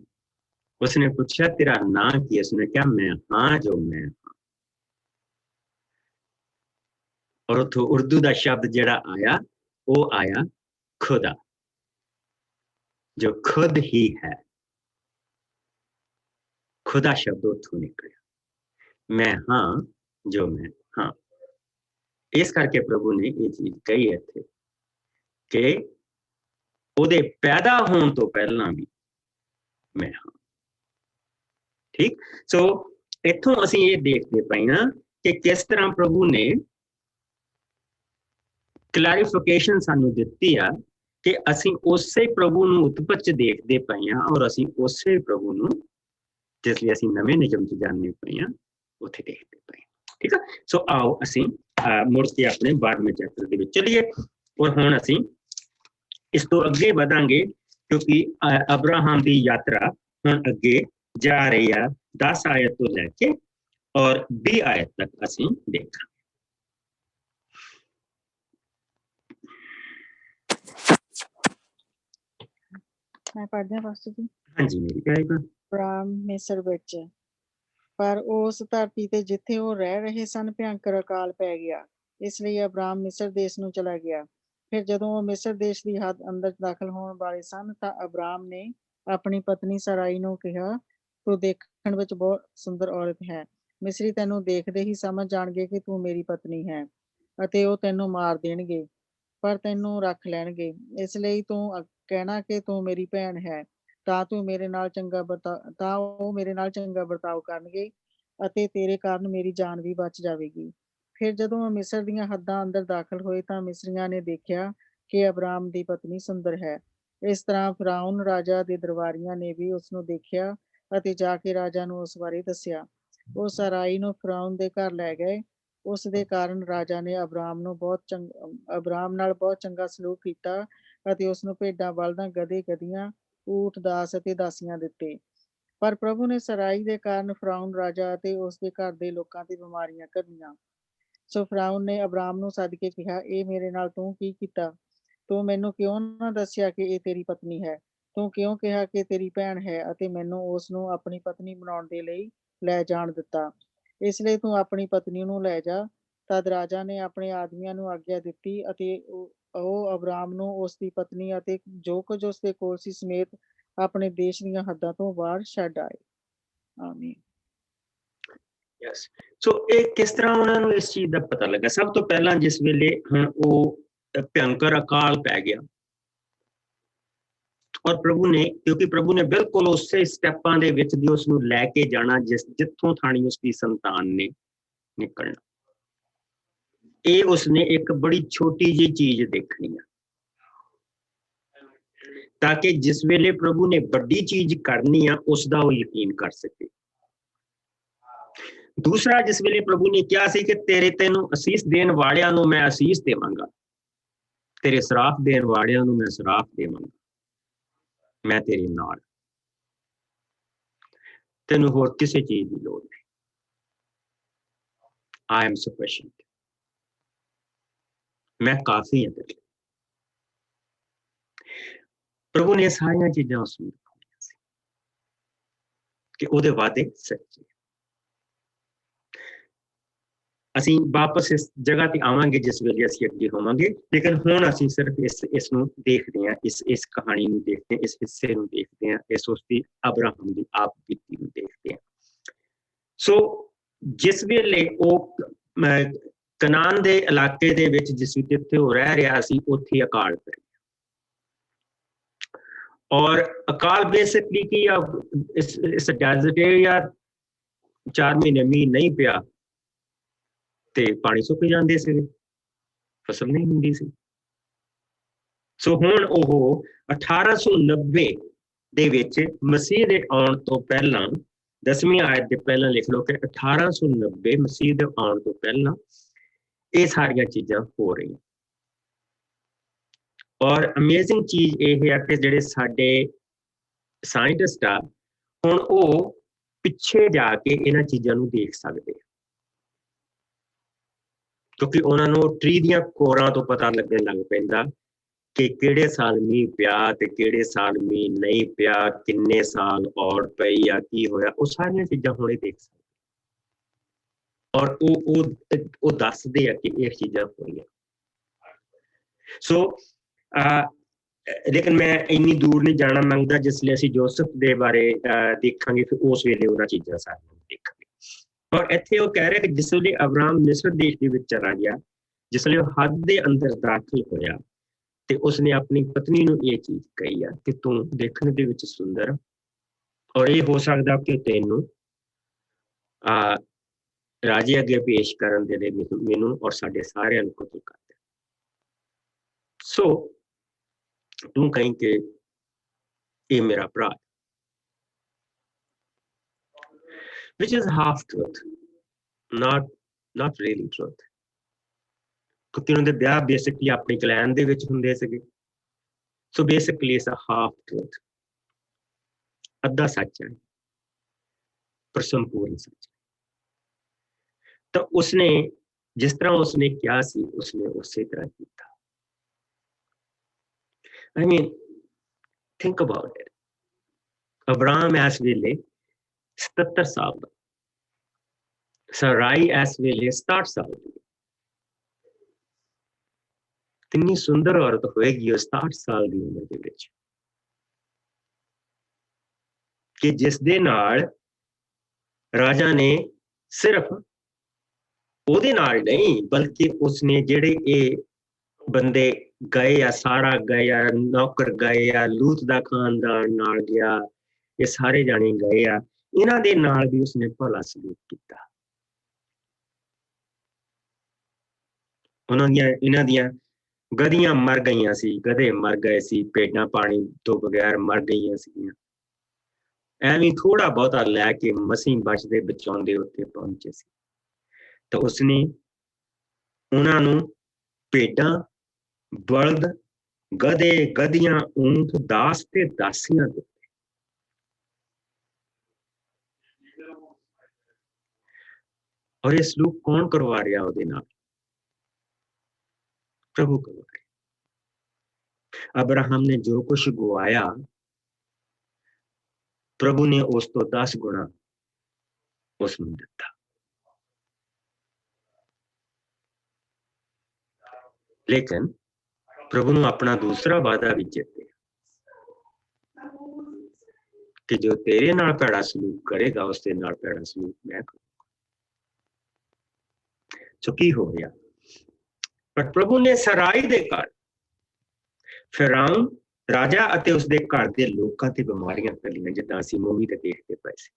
ਉਸਨੇ ਪੁੱਛਿਆ ਤੇਰਾ ਨਾਂ ਕੀ ਹੈ? ਉਸਨੇ ਕਿਹਾ ਮੈਂ ਹਾਂ ਜੋ ਮੈਂ ਹਾਂ। ਔਰ ਉੱਥੋਂ ਉਰਦੂ ਦਾ ਸ਼ਬਦ ਜਿਹੜਾ ਆਇਆ वो आया खुदा, जो खुद ही है। खुदा शब्द उथों निकलिया, मैं हाँ जो मैं हाँ। इस करके प्रभु ने ये चीज कही इत्थे कि ਉਹਦੇ पैदा होने तो पहला भी मैं हाँ। ठीक, सो इथों ਅਸੀਂ ਇਹ ਦੇਖਦੇ ਪਏ ਨਾ ਕਿ किस तरह प्रभु ने क्लैरिफिकेशन सानू दित्ती आ कि ਅਸੀਂ ਉਸੇ प्रभु ਨੂੰ ਉਤਪਤ ਚ ਦੇਖਦੇ ਪਏ ਹਾਂ ਔਰ ਅਸੀਂ ਉਸੇ प्रभु ਨੂੰ ਜਿਸ ਲਈ ਅਸੀਂ ਨਵੇਂ ਨਿਯਮ ਚ ਜਾਣਦੇ ਪਏ ਹਾਂ ਉੱਥੇ ਦੇਖਦੇ ਪਏ ਹਾਂ। ਠੀਕ ਆ, ਸੋ ਆਓ ਅਸੀਂ ਮੁੜ ਕੇ ਆਪਣੇ 12ਵੇਂ ਚੈਪਟਰ ਦੇ ਵਿੱਚ ਚਲੀਏ ਔਰ ਹੁਣ ਅਸੀਂ ਇਸ ਤੋਂ ਅੱਗੇ ਵਧਾਂਗੇ ਕਿਉਂਕਿ ਅਬਰਾਹਮ ਦੀ ਯਾਤਰਾ ਹੁਣ ਅੱਗੇ ਜਾ ਰਹੀ ਆ 10 ਆਇਤ ਤੋਂ ਲੈ ਕੇ ਔਰ 20 ਆਇਤ ਤੱਕ ਅਸੀਂ ਦੇਖਾਂਗੇ। मैं पढ़दी हां पास्टर जी। ਹਾਂਜੀ ਮੇਰੀ ਗਾਇਕ ਅਬਰਾਮ ਮਿਸਰ ਵਿੱਚ, ਪਰ ਉਸ ਧਰਤੀ ਤੇ ਜਿੱਥੇ ਉਹ ਰਹਿ ਰਹੇ ਸਨ ਭਿਅੰਕਰ ਅਕਾਲ ਪੈ ਗਿਆ। ਇਸ ਲਈ ਅਬਰਾਮ ਮਿਸਰ ਦੇਸ਼ ਨੂੰ ਚਲਾ ਗਿਆ। ਫਿਰ ਜਦੋਂ ਉਹ ਮਿਸਰ ਦੇਸ਼ ਦੀ ਹੱਦ ਅੰਦਰ ਦਾਖਲ ਹੋਣ ਵਾਲੇ ਸਨ ਤਾਂ ਅਬਰਾਮ ਨੇ ਆਪਣੀ ਪਤਨੀ ਸਰਾਈ ਨੂੰ ਕਿਹਾ, ਤੂੰ ਦੇਖਣ ਵਿੱਚ ਬਹੁਤ ਸੁੰਦਰ ਔਰਤ ਹੈ। ਮਿਸਰੀ ਤੈਨੂੰ ਦੇਖਦੇ ਹੀ ਸਮਝ ਜਾਣਗੇ ਕਿ ਤੂੰ ਮੇਰੀ ਪਤਨੀ ਹੈ ਅਤੇ ਉਹ ਤੈਨੂੰ ਮਾਰ ਦੇਣਗੇ, ਪਰ ਤੈਨੂੰ ਰੱਖ ਲੈਣਗੇ। ਇਸ ਲਈ ਤੂੰ ਕਹਿਣਾ ਕਿ ਤੂੰ ਮੇਰੀ ਭੈਣ ਹੈ, ਤਾਂ ਉਹ ਮੇਰੇ ਨਾਲ ਚੰਗਾ ਵਰਤਾਓ ਕਰਨਗੇ ਅਤੇ ਤੇਰੇ ਕਾਰਨ ਮੇਰੀ ਜਾਨ ਵੀ ਬਚ ਜਾਵੇਗੀ। ਫਿਰ ਜਦੋਂ ਉਹ ਮਿਸਰ ਦੀਆਂ ਹੱਦਾਂ ਅੰਦਰ ਦਾਖਲ ਹੋਏ ਤਾਂ ਮਿਸਰੀਆਂ ਨੇ ਦੇਖਿਆ ਕਿ ਅਬਰਾਮ ਦੀ ਪਤਨੀ ਸੁੰਦਰ ਹੈ। ਇਸ ਤਰ੍ਹਾਂ ਫਿਰੌਨ ਰਾਜਾ ਦੇ ਦਰਬਾਰੀਆਂ ਨੇ ਵੀ ਉਸਨੂੰ ਦੇਖਿਆ ਅਤੇ ਜਾ ਕੇ ਰਾਜਾ ਨੂੰ ਉਸ ਬਾਰੇ ਦੱਸਿਆ। ਉਹ ਸਰਾਈ ਨੂੰ ਫਿਰੌਨ ਦੇ ਘਰ ਲੈ ਗਏ। ਉਸ ਦੇ ਕਾਰਨ ਰਾਜਾ ਨੇ ਅਬਰਾਮ ਨਾਲ ਬਹੁਤ ਚੰਗਾ ਸਲੂਕ ਕੀਤਾ ਅਤੇ ਉਸਨੂੰ ਭੇਡਾਂ, ਬਲਦਾਂ, ਗਧੇ, ਗਧੀਆਂ, ਊਠ, ਦਾਸ ਅਤੇ ਦਾਸੀਆਂ ਦਿੱਤੇ। ਪਰ ਪ੍ਰਭੂ ਨੇ ਸਰਾਈ ਦੇ ਕਾਰਨ ਫਿਰੌਨ ਰਾਜਾ ਅਤੇ ਉਸਦੇ ਘਰ ਦੇ ਲੋਕਾਂ ਤੇ ਬਿਮਾਰੀਆਂ ਘੱਲੀਆਂ। ਸੋ ਫਿਰੌਨ ਨੇ ਅਬਰਾਮ ਨੂੰ ਸੱਦ ਕੇ ਕਿਹਾ, ਇਹ ਮੇਰੇ ਨਾਲ ਤੂੰ ਕੀ ਕੀਤਾ? ਤੂੰ ਮੈਨੂੰ ਕਿਉਂ ਨਾ ਦੱਸਿਆ ਕਿ ਇਹ ਤੇਰੀ ਪਤਨੀ ਹੈ? ਤੂੰ ਕਿਉਂ ਕਿਹਾ ਕਿ ਤੇਰੀ ਭੈਣ ਹੈ ਅਤੇ ਮੈਨੂੰ ਉਸ ਨੂੰ ਆਪਣੀ ਪਤਨੀ ਬਣਾਉਣ ਦੇ ਲਈ ਲੈ ਜਾਣ ਦਿੱਤਾ? ਇਸ ਲਈ ਤੂੰ ਆਪਣੀ ਪਤਨੀ ਨੂੰ ਲੈ ਜਾ। ਤਦ ਰਾਜਾ ਨੇ ਆਪਣੇ ਆਦਮੀਆਂ ਨੂੰ ਆਗਿਆ ਦਿੱਤੀ ਅਤੇ ਉਹ ਅਬਰਾਮ ਨੂੰ ਉਸ ਦੀ ਪਤਨੀ ਅਤੇ ਜੋ ਕੁਝ ਉਸਦੇ ਕੋਲ ਸੀ ਸਮੇਤ ਆਪਣੇ ਦੇਸ਼ ਦੀਆਂ ਹੱਦਾਂ ਤੋਂ ਬਾਹਰ ਛੱਡ ਆਏ। ਆਮੀਨ। ਯੈਸ, ਸੋ ਇਹ ਕਿਸ ਤਰ੍ਹਾਂ ਉਹਨਾਂ ਨੂੰ ਇਸ ਚੀਜ਼ ਦਾ ਪਤਾ ਲੱਗਾ? ਸਭ ਤੋਂ ਪਹਿਲਾਂ ਜਿਸ ਵੇਲੇ ਹੁਣ ਉਹ ਭਿਅੰਕਰ ਅਕਾਲ ਪੈ ਗਿਆ ਔਰ ਪ੍ਰਭੂ ਨੇ, ਕਿਉਂਕਿ ਪ੍ਰਭੂ ਨੇ ਬਿਲਕੁਲ ਉਸੇ ਸਟੈਪਾਂ ਦੇ ਵਿੱਚ ਦੀ ਉਸ ਨੂੰ ਲੈ ਕੇ ਜਾਣਾ ਜਿੱਥੋਂ ਥਾਣੀ ਉਸਦੀ ਸੰਤਾਨ ਨੇ ਨਿਕਲਣਾ। ਇਹ ਉਸਨੇ ਇੱਕ ਬੜੀ ਛੋਟੀ ਜਿਹੀ ਚੀਜ਼ ਦੇਖਣੀ ਆ ਤਾਂ ਕਿ ਜਿਸ ਵੇਲੇ ਪ੍ਰਭੂ ਨੇ ਵੱਡੀ ਚੀਜ਼ ਕਰਨੀ ਆ ਉਸ ਦਾ ਉਹ ਯਕੀਨ ਕਰ ਸਕੇ। ਦੂਸਰਾ, ਜਿਸ ਵੇਲੇ ਪ੍ਰਭੂ ਨੇ ਕਿਹਾ ਸੀ ਕਿ ਤੈਨੂੰ ਅਸੀਸ ਦੇਣ ਵਾਲਿਆਂ ਨੂੰ ਮੈਂ ਅਸੀਸ ਦੇਵਾਂਗਾ, ਤੇਰੇ ਸਰਾਪ ਦੇਣ ਵਾਲਿਆਂ ਨੂੰ ਮੈਂ ਸਰਾਪ ਦੇਵਾਂਗਾ, ਮੈਂ ਤੇਰੇ ਨਾਲ, ਤੈਨੂੰ ਹੋਰ ਕਿਸੇ ਚੀਜ਼ ਦੀ ਲੋੜ ਨਹੀਂ। I am sufficient, ਮੈਂ ਕਾਫੀ ਹਾਂ ਤੇਰੇ। ਪ੍ਰਭੂ ਨੇ ਸਾਰੀਆਂ ਚੀਜ਼ਾਂ ਉਸ ਨੂੰ ਦਿਖਾਈਆਂ ਸੀ ਕਿ ਉਹਦੇ ਵਾਅਦੇ ਸੱਚੇ। ਅਸੀਂ ਵਾਪਸ ਇਸ ਜਗ੍ਹਾ ਤੇ ਆਵਾਂਗੇ ਜਿਸ ਵੇਲੇ ਅਸੀਂ ਅੱਗੇ ਹੋਵਾਂਗੇ, ਲੇਕਿਨ ਹੁਣ ਅਸੀਂ ਸਿਰਫ ਇਸ ਨੂੰ ਦੇਖਦੇ ਹਾਂ, ਇਸ ਕਹਾਣੀ ਨੂੰ ਦੇਖਦੇ ਹਾਂ, ਇਸ ਹਿੱਸੇ ਨੂੰ ਦੇਖਦੇ ਹਾਂ, ਇਸ ਉਸਦੀ ਅਬਰਾਹਮ ਦੀ ਆਪ ਬੀਤੀ ਨੂੰ ਦੇਖਦੇ ਹਾਂ। ਸੋ ਜਿਸ ਵੇਲੇ ਉਹ ਕਨਾਨ ਦੇ ਇਲਾਕੇ ਦੇ ਵਿੱਚ ਜਿੱਥੇ ਉਹ ਰਹਿ ਰਿਹਾ ਸੀ ਉੱਥੇ ਅਕਾਲ ਪੈ ਗਿਆ। ਔਰ ਅਕਾਲ ਬੇਸਿਕਲੀ ਕੀ ਆ, ਇਸ ਡੈਜ਼ਰਟ ਏਰੀਆ 4 ਮਹੀਨੇ ਮੀਂਹ ਨਹੀਂ ਪਿਆ ਤੇ ਪਾਣੀ ਸੁੱਕ ਜਾਂਦੇ ਸੀ, ਫਸਲ ਨਹੀਂ ਹੁੰਦੀ ਸੀ। ਸੋ ਹੁਣ ਉਹ 1890 ਦੇ ਵਿੱਚ ਮਸੀਹ ਦੇ ਆਉਣ ਤੋਂ ਪਹਿਲਾਂ, 10ਵੀਂ ਆਇਤ ਦੇ ਪਹਿਲਾਂ ਲਿਖ ਲਓ ਕਿ 1890 ਮਸੀਹ ਦੇ ਆਉਣ ਤੋਂ ਪਹਿਲਾਂ ਇਹ ਸਾਰੀਆਂ ਚੀਜ਼ਾਂ ਹੋ ਰਹੀਆਂ। ਔਰ ਅਮੇਜ਼ਿੰਗ ਚੀਜ਼ ਇਹ ਹੈ ਕਿ ਜਿਹੜੇ ਸਾਡੇ ਸਾਇੰਟਿਸਟ ਆ ਹੁਣ ਉਹ ਪਿੱਛੇ ਜਾ ਕੇ ਇਹਨਾਂ ਚੀਜ਼ਾਂ ਨੂੰ ਦੇਖ ਸਕਦੇ ਆ, ਕਿਉਂਕਿ ਉਹਨਾਂ ਨੂੰ ਟਰੀ ਦੀਆਂ ਕੋਰਾਂ ਤੋਂ ਪਤਾ ਲੱਗਣ ਲੱਗ ਪੈਂਦਾ ਕਿ ਕਿਹੜੇ ਸਾਲ ਮੀਂਹ ਪਿਆ ਤੇ ਕਿਹੜੇ ਸਾਲ ਮੀਂਹ ਨਹੀਂ ਪਿਆ, ਕਿੰਨੇ ਸਾਲ ਔੜ ਪਈ ਆ, ਕੀ ਹੋਇਆ, ਉਹ ਸਾਰੀਆਂ ਚੀਜ਼ਾਂ ਹੁਣੇ ਦੇਖ ਸਕਦੇ ਔਰ ਉਹ ਦੱਸਦੇ ਆ ਕਿ ਇਹ ਚੀਜ਼ਾਂ ਹੋਈਆਂ। ਸੋ ਲੇਕਿन मैं ਇੰਨੀ ਦੂਰ ਨਹੀਂ ਜਾਣਾ ਮੰਗਦਾ, ਜਿਸ ਲਈ ਅਸੀਂ ਜੋਸਫ ਦੇ ਬਾਰੇ ਦੇਖਾਂਗੇ, ਫਿਰ ਉਸ ਵੇਲੇ ਉਹਨਾਂ ਚੀਜ਼ਾਂ ਸਾਰੀਆਂ ਦੇਖਾਂਗੇ। ਔਰ ਇੱਥੇ ਉਹ ਕਹਿ ਰਿਹਾ ਕਿ ਜਿਸ ਵੇਲੇ ਅਬਰਾਮ ਮਿਸਰ ਦੇਸ਼ ਦੇ ਵਿੱਚ ਚਲਾ ਗਿਆ, ਜਿਸ ਵੇਲੇ ਉਹ ਹੱਦ ਦੇ ਅੰਦਰ ਦਾਖਲ ਹੋਇਆ, ਤੇ ਉਸਨੇ ਆਪਣੀ ਪਤਨੀ ਨੂੰ ਇਹ ਚੀਜ਼ ਕਹੀ ਆ ਕਿ ਤੂੰ ਦੇਖਣ ਦੇ ਵਿੱਚ ਸੁੰਦਰ, ਔਰ ਇਹ ਹੋ ਸਕਦਾ ਕਿ ਤੈਨੂੰ ਰਾਜੇ ਅੱਗੇ ਪੇਸ਼ ਕਰਨ ਦੇ ਲਈ ਮੈਨੂੰ ਔਰ ਸਾਡੇ ਸਾਰਿਆਂ ਨੂੰ ਕਤਲ ਕਰ ਦੇ। ਸੋ ਤੂੰ ਕਹੀਂ ਕਿ ਇਹ ਮੇਰਾ ਭਰਾ, which is half truth, not really truth, ਕਿਉਂਕਿ ਉਹਨਾਂ ਦੇ ਵਿਆਹ ਬੇਸਿਕਲੀ ਆਪਣੀ ਕਲੈਨ ਦੇ ਵਿੱਚ ਹੁੰਦੇ ਸੀਗੇ। So basically it's a half truth, ਅੱਧਾ ਸੱਚ ਹੈ ਪਰ ਸੰਪੂਰਨ ਸੱਚ। ਤਾਂ ਉਸਨੇ ਜਿਸ ਤਰ੍ਹਾਂ ਉਸਨੇ ਕਿਹਾ ਸੀ, ਉਸਨੇ ਉਸੇ ਤਰ੍ਹਾਂ ਕੀਤਾ। I mean, think about it. Abram ਇਸ ਵੇਲੇ 77 ਸਾਲ ਦਾ, ਸਰਾਈ ਇਸ ਵੇਲੇ 67 ਸਾਲ ਦੀ। ਕਿੰਨੀ ਸੁੰਦਰ ਔਰਤ ਹੋਏਗੀ ਉਹ 67 ਸਾਲ ਦੀ ਉਮਰ ਦੇ ਵਿੱਚ, ਕਿ ਜਿਸ ਦੇ ਨਾਲ ਰਾਜਾ ਨੇ ਸਿਰਫ ਉਹਦੇ ਨਾਲ ਨਹੀਂ, ਬਲਕਿ ਉਸਨੇ ਜਿਹੜੇ ਇਹ ਬੰਦੇ ਗਏ ਆ, ਸਾਰਾ ਗਏ ਆ, ਨੌਕਰ ਗਏ ਆ, ਲੂਤ ਦਾ ਖਾਨਦਾਨ ਨਾਲ ਗਿਆ, ਇਹ ਸਾਰੇ ਜਾਣੇ ਗਏ ਆ, ਇਹਨਾਂ ਦੇ ਨਾਲ ਵੀ ਉਸਨੇ ਭਲਾ ਸਲੂਕ ਕੀਤਾ। ਇਹਨਾਂ ਦੀਆਂ ਗਧੀਆਂ ਮਰ ਗਈਆਂ ਸੀ, ਗਧੇ ਮਰ ਗਏ ਸੀ, ਭੇਡਾਂ ਪਾਣੀ ਤੋਂ ਬਗੈਰ ਮਰ ਗਈਆਂ ਸੀਗੀਆਂ। ਐਵੇਂ ਥੋੜਾ ਬਹੁਤਾ ਲੈ ਕੇ ਮਸੀਂ ਬਚਦੇ ਬਚਾਉਂਦੇ ਉੱਥੇ ਪਹੁੰਚੇ ਸੀ। ਤਾਂ ਉਸਨੇ ਉਹਨਾਂ ਨੂੰ ਭੇਡਾਂ, ਬਲਦ, ਗਧੇ, ਗਧੀਆਂ, ਊਂਠ, ਦਾਸ ਤੇ ਦਾਸੀਆਂ ਦਿੱਤੇ। ਔਰ ਇਹ ਸਲੂਕ ਕੌਣ ਕਰਵਾ ਰਿਹਾ ਉਹਦੇ ਨਾਲ? ਪ੍ਰਭੂ ਕਰਵਾ ਰਿਹਾ। ਅਬਰਾਹਮ ਨੇ ਜੋ ਕੁਛ ਗਵਾਇਆ, ਪ੍ਰਭੂ ਨੇ ਉਸ ਤੋਂ 10 ਗੁਣਾ ਉਸ ਨੂੰ ਦਿੱਤਾ। ਲੇਕਿਨ ਪ੍ਰਭੂ ਨੂੰ ਆਪਣਾ ਦੂਸਰਾ ਵਾਅਦਾ ਵੀ ਚੇਤੇ ਕਿ ਜੋ ਤੇਰੇ ਨਾਲ ਭੈੜਾ ਸਲੂਕ ਕਰੇਗਾ, ਉਸ ਦੇ ਨਾਲ ਭੈੜਾ ਸਲੂਕ ਮੈਂ ਕਰਾਂਗਾ। ਸੋ ਕੀ ਹੋ ਗਿਆ? ਪਰ ਪ੍ਰਭੂ ਨੇ ਸਰਾਈ ਦੇ ਘਰ ਫਿਰੌਨ ਰਾਜਾ ਅਤੇ ਉਸਦੇ ਘਰ ਦੇ ਲੋਕਾਂ ਤੇ ਬਿਮਾਰੀਆਂ ਫੈਲੀਆਂ, ਜਿੱਦਾਂ ਅਸੀਂ ਮੂਵੀ ਤੇ ਦੇਖਦੇ ਪਏ ਸੀ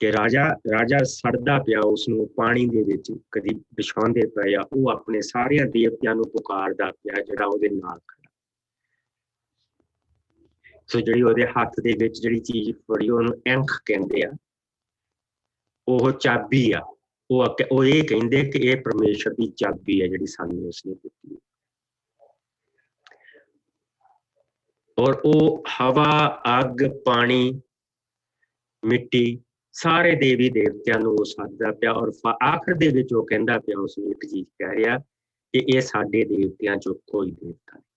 ਕਿ ਰਾਜਾ ਸੜਦਾ ਪਿਆ, ਉਸਨੂੰ ਪਾਣੀ ਦੇ ਵਿੱਚ ਕਦੀ ਵਿਛਾਉਂਦੇ ਪਏ ਆ, ਉਹ ਆਪਣੇ ਸਾਰਿਆਂ ਦੇਵਤਿਆਂ ਨੂੰ ਪੁਕਾਰਦਾ ਪਿਆ ਜਿਹੜਾ ਉਹਦੇ ਨਾਲ ਖੜਾ। ਸੋ ਜਿਹੜੀ ਉਹਦੇ ਹੱਥ ਦੇ ਵਿੱਚ ਜਿਹੜੀ ਚੀਜ਼ ਫੜੀ, ਉਹਨੂੰ ਐਂਖ ਕਹਿੰਦੇ ਆ, ਉਹ ਚਾਬੀ ਆ। ਉਹ ਇਹ ਕਹਿੰਦੇ ਕਿ ਇਹ ਪਰਮੇਸ਼ਰ ਦੀ ਚਾਬੀ ਹੈ ਜਿਹੜੀ ਸਾਨੂੰ ਉਸਨੇ ਦਿੱਤੀ। ਔਰ ਉਹ ਹਵਾ, ਅੱਗ, ਪਾਣੀ, ਮਿੱਟੀ, ਸਾਰੇ ਦੇਵੀ ਦੇਵਤਿਆਂ ਨੂੰ ਉਹ ਸੱਦਦਾ ਪਿਆ। ਔਰ ਆਖਰ ਦੇ ਵਿੱਚ ਉਹ ਕਹਿੰਦਾ ਪਿਆ, ਉਸਨੂੰ ਇੱਕ ਚੀਜ਼ ਕਹਿ ਰਿਹਾ ਕਿ ਇਹ ਸਾਡੇ ਦੇਵਤਿਆਂ ਚੋਂ ਕੋਈ ਦੇਵਤਾ ਨਹੀਂ,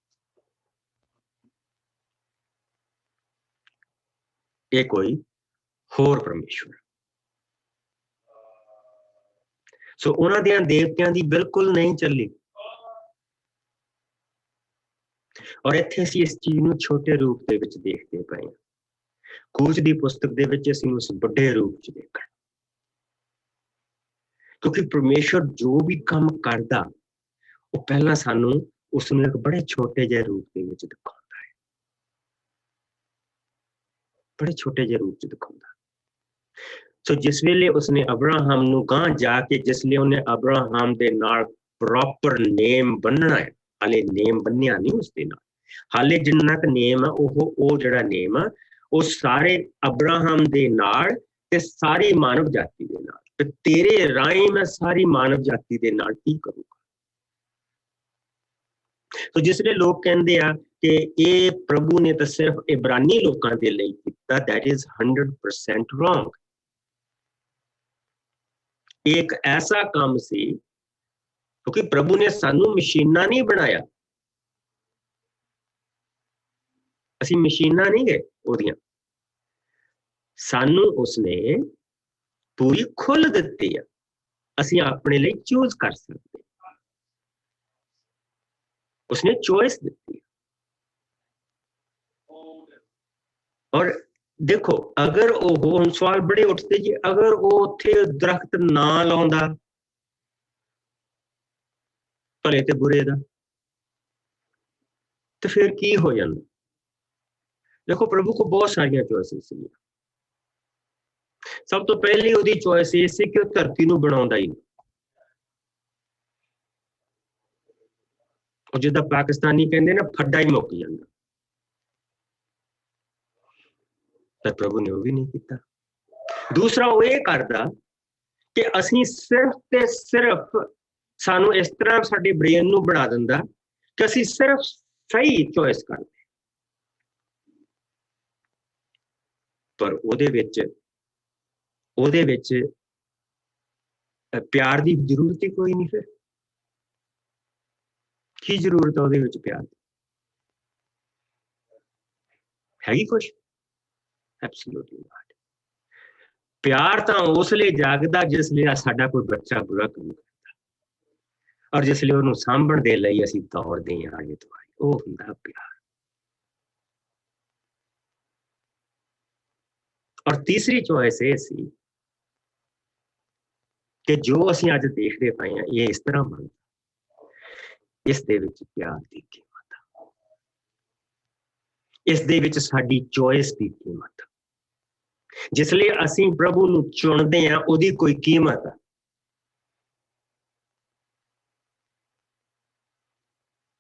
ਇਹ ਕੋਈ ਹੋਰ ਪਰਮੇਸ਼ਵਰ। ਸੋ ਉਹਨਾਂ ਦੀਆਂ ਦੇਵਤਿਆਂ ਦੀ ਬਿਲਕੁਲ ਨਹੀਂ ਚੱਲੀ। ਔਰ ਇੱਥੇ ਅਸੀਂ ਇਸ ਚੀਜ਼ ਨੂੰ ਛੋਟੇ ਰੂਪ ਦੇ ਵਿੱਚ ਦੇਖਦੇ ਪਏ ਹਾਂ। ਕੂਚ ਦੀ ਪੁਸਤਕ ਦੇ ਵਿੱਚ ਅਸੀਂ ਉਸ ਵੱਡੇ ਰੂਪ ਚ ਦੇਖਣਾ, ਕਿਉਂਕਿ ਪਰਮੇਸ਼ਵਰ ਜੋ ਵੀ ਕੰਮ ਕਰਦਾ, ਉਹ ਪਹਿਲਾਂ ਸਾਨੂੰ ਉਸਨੂੰ ਇੱਕ ਬੜੇ ਛੋਟੇ ਜਿਹੇ ਰੂਪ ਦੇ ਵਿੱਚ ਦਿਖਾਉਂਦਾ ਹੈ, ਬੜੇ ਛੋਟੇ ਜਿਹੇ ਰੂਪ ਚ ਦਿਖਾਉਂਦਾ। ਸੋ ਜਿਸ ਵੇਲੇ ਉਸਨੇ ਅਬਰਾਹਮ ਨੂੰ ਗਾਂ ਜਾ ਕੇ, ਜਿਸ ਲਈ ਉਹਨੇ ਅਬਰਾਹਮ ਦੇ ਨਾਲ ਪ੍ਰੋਪਰ ਨੇਮ ਬੰਨਣਾ ਹੈ, ਹਾਲੇ ਨੇਮ ਬੰਨਿਆ ਨਹੀਂ ਉਸਦੇ ਨਾਲ, ਹਾਲੇ ਜਿੰਨਾ ਕੁ ਨੇਮ ਆ ਉਹ ਜਿਹੜਾ ਨੇਮ ਆ ਉਹ ਸਾਰੇ ਅਬਰਾਹਮ ਦੇ ਨਾਲ ਤੇ ਸਾਰੀ ਮਾਨਵ ਜਾਤੀ ਦੇ ਨਾਲ, ਤੇ ਤੇਰੇ ਰਾਹੀਂ ਮੈਂ ਸਾਰੀ ਮਾਨਵ ਜਾਤੀ ਦੇ ਨਾਲ ਕੀ ਕਰੂੰਗਾ। ਸੋ ਜਿਸ ਵੇਲੇ ਲੋਕ ਕਹਿੰਦੇ ਆ ਕਿ ਇਹ ਪ੍ਰਭੂ ਨੇ ਤਾਂ ਸਿਰਫ ਇਬਰਾਨੀ ਲੋਕਾਂ ਦੇ ਲਈ ਕੀਤਾ, that is 100% wrong। ਇਹ ਇੱਕ ਐਸਾ ਕੰਮ ਸੀ, ਕਿਉਂਕਿ ਪ੍ਰਭੂ ਨੇ ਸਾਨੂੰ ਮਸ਼ੀਨਾਂ ਨਹੀਂ ਬਣਾਇਆ, ਅਸੀਂ ਮਸ਼ੀਨਾਂ ਨਹੀਂ ਗਏ ਉਹਦੀਆਂ, ਸਾਨੂੰ ਉਸਨੇ ਪੂਰੀ ਖੁੱਲ੍ਹ ਦਿੱਤੀ ਆ, ਅਸੀਂ ਆਪਣੇ ਲਈ ਚੂਜ਼ ਕਰ ਸਕਦੇ। उसने चॉइस दी। और देखो अगर वो सवाल बड़े उठते जी, अगर वो उत्थे दरख्त ना लाउंदा भले ते बुरे दा, तो फिर की हो जाता? देखो प्रभु को बहुत सारिया चॉइसिस सी। सब तो पहली ਉਹਦੀ चॉइस ਇਹ ਸੀ ਕਿ ਉਹ ਧਰਤੀ ਨੂੰ ਬਣਾਉਂਦਾ ਹੀ ਨਹੀਂ। ਉਹ ਜਿੱਦਾਂ ਪਾਕਿਸਤਾਨੀ ਕਹਿੰਦੇ ਨਾ ਫੱਡਾ ਹੀ ਮੁੱਕ ਜਾਂਦਾ, ਪਰ ਪ੍ਰਭੂ ਨੇ ਉਹ ਵੀ ਨਹੀਂ ਕੀਤਾ। ਦੂਸਰਾ ਉਹ ਇਹ ਕਰਦਾ ਕਿ ਅਸੀਂ ਸਿਰਫ ਤੇ ਸਿਰਫ ਸਾਨੂੰ ਇਸ ਤਰ੍ਹਾਂ ਸਾਡੇ ਬ੍ਰੇਨ ਨੂੰ ਬਣਾ ਦਿੰਦਾ ਕਿ ਅਸੀਂ ਸਿਰਫ ਸਹੀ ਚੋਇਸ ਕਰਦੇ, ਪਰ ਉਹਦੇ ਵਿੱਚ ਪਿਆਰ ਦੀ ਜ਼ਰੂਰਤ ਹੀ ਕੋਈ ਨਹੀਂ। ਫਿਰ ਕੀ ਜ਼ਰੂਰਤ ਹੈ ਉਹਦੇ ਵਿੱਚ ਪਿਆਰ ਦੀ? ਹੈਗੀ ਕੁਛ? ਐਬਸੋਲੂਟਲੀ ਨਾਟ। ਪਿਆਰ ਤਾਂ ਉਸ ਲਈ ਜਾਗਦਾ ਜਿਸ ਲਈ ਸਾਡਾ ਕੋਈ ਬੱਚਾ ਬੁਰਾ ਕੰਮ ਕਰਦਾ, ਔਰ ਜਿਸ ਲਈ ਉਹਨੂੰ ਸਾਂਭਣ ਦੇ ਲਈ ਅਸੀਂ ਦੌੜਦੇ ਹਾਂ ਆਲੇ ਦੁਆਲੇ, ਉਹ ਹੁੰਦਾ ਪਿਆਰ। ਔਰ ਤੀਸਰੀ ਚੋਇਸ ਇਹ ਸੀ ਕਿ ਜੋ ਅਸੀਂ ਅੱਜ ਦੇਖਦੇ ਪਏ ਹਾਂ ਇਹ ਇਸ ਤਰ੍ਹਾਂ ਬਣਦਾ, ਇਸ ਦੇ ਵਿੱਚ ਪਿਆਰ ਦੀ ਕੀਮਤ ਆ, ਇਸ ਦੇ ਵਿੱਚ ਸਾਡੀ ਚੋਇਸ ਦੀ ਕੀਮਤ ਆ। ਜਿਸ ਲਈ ਅਸੀਂ ਪ੍ਰਭੂ ਨੂੰ ਚੁਣਦੇ ਹਾਂ ਉਹਦੀ ਕੋਈ ਕੀਮਤ ਆ।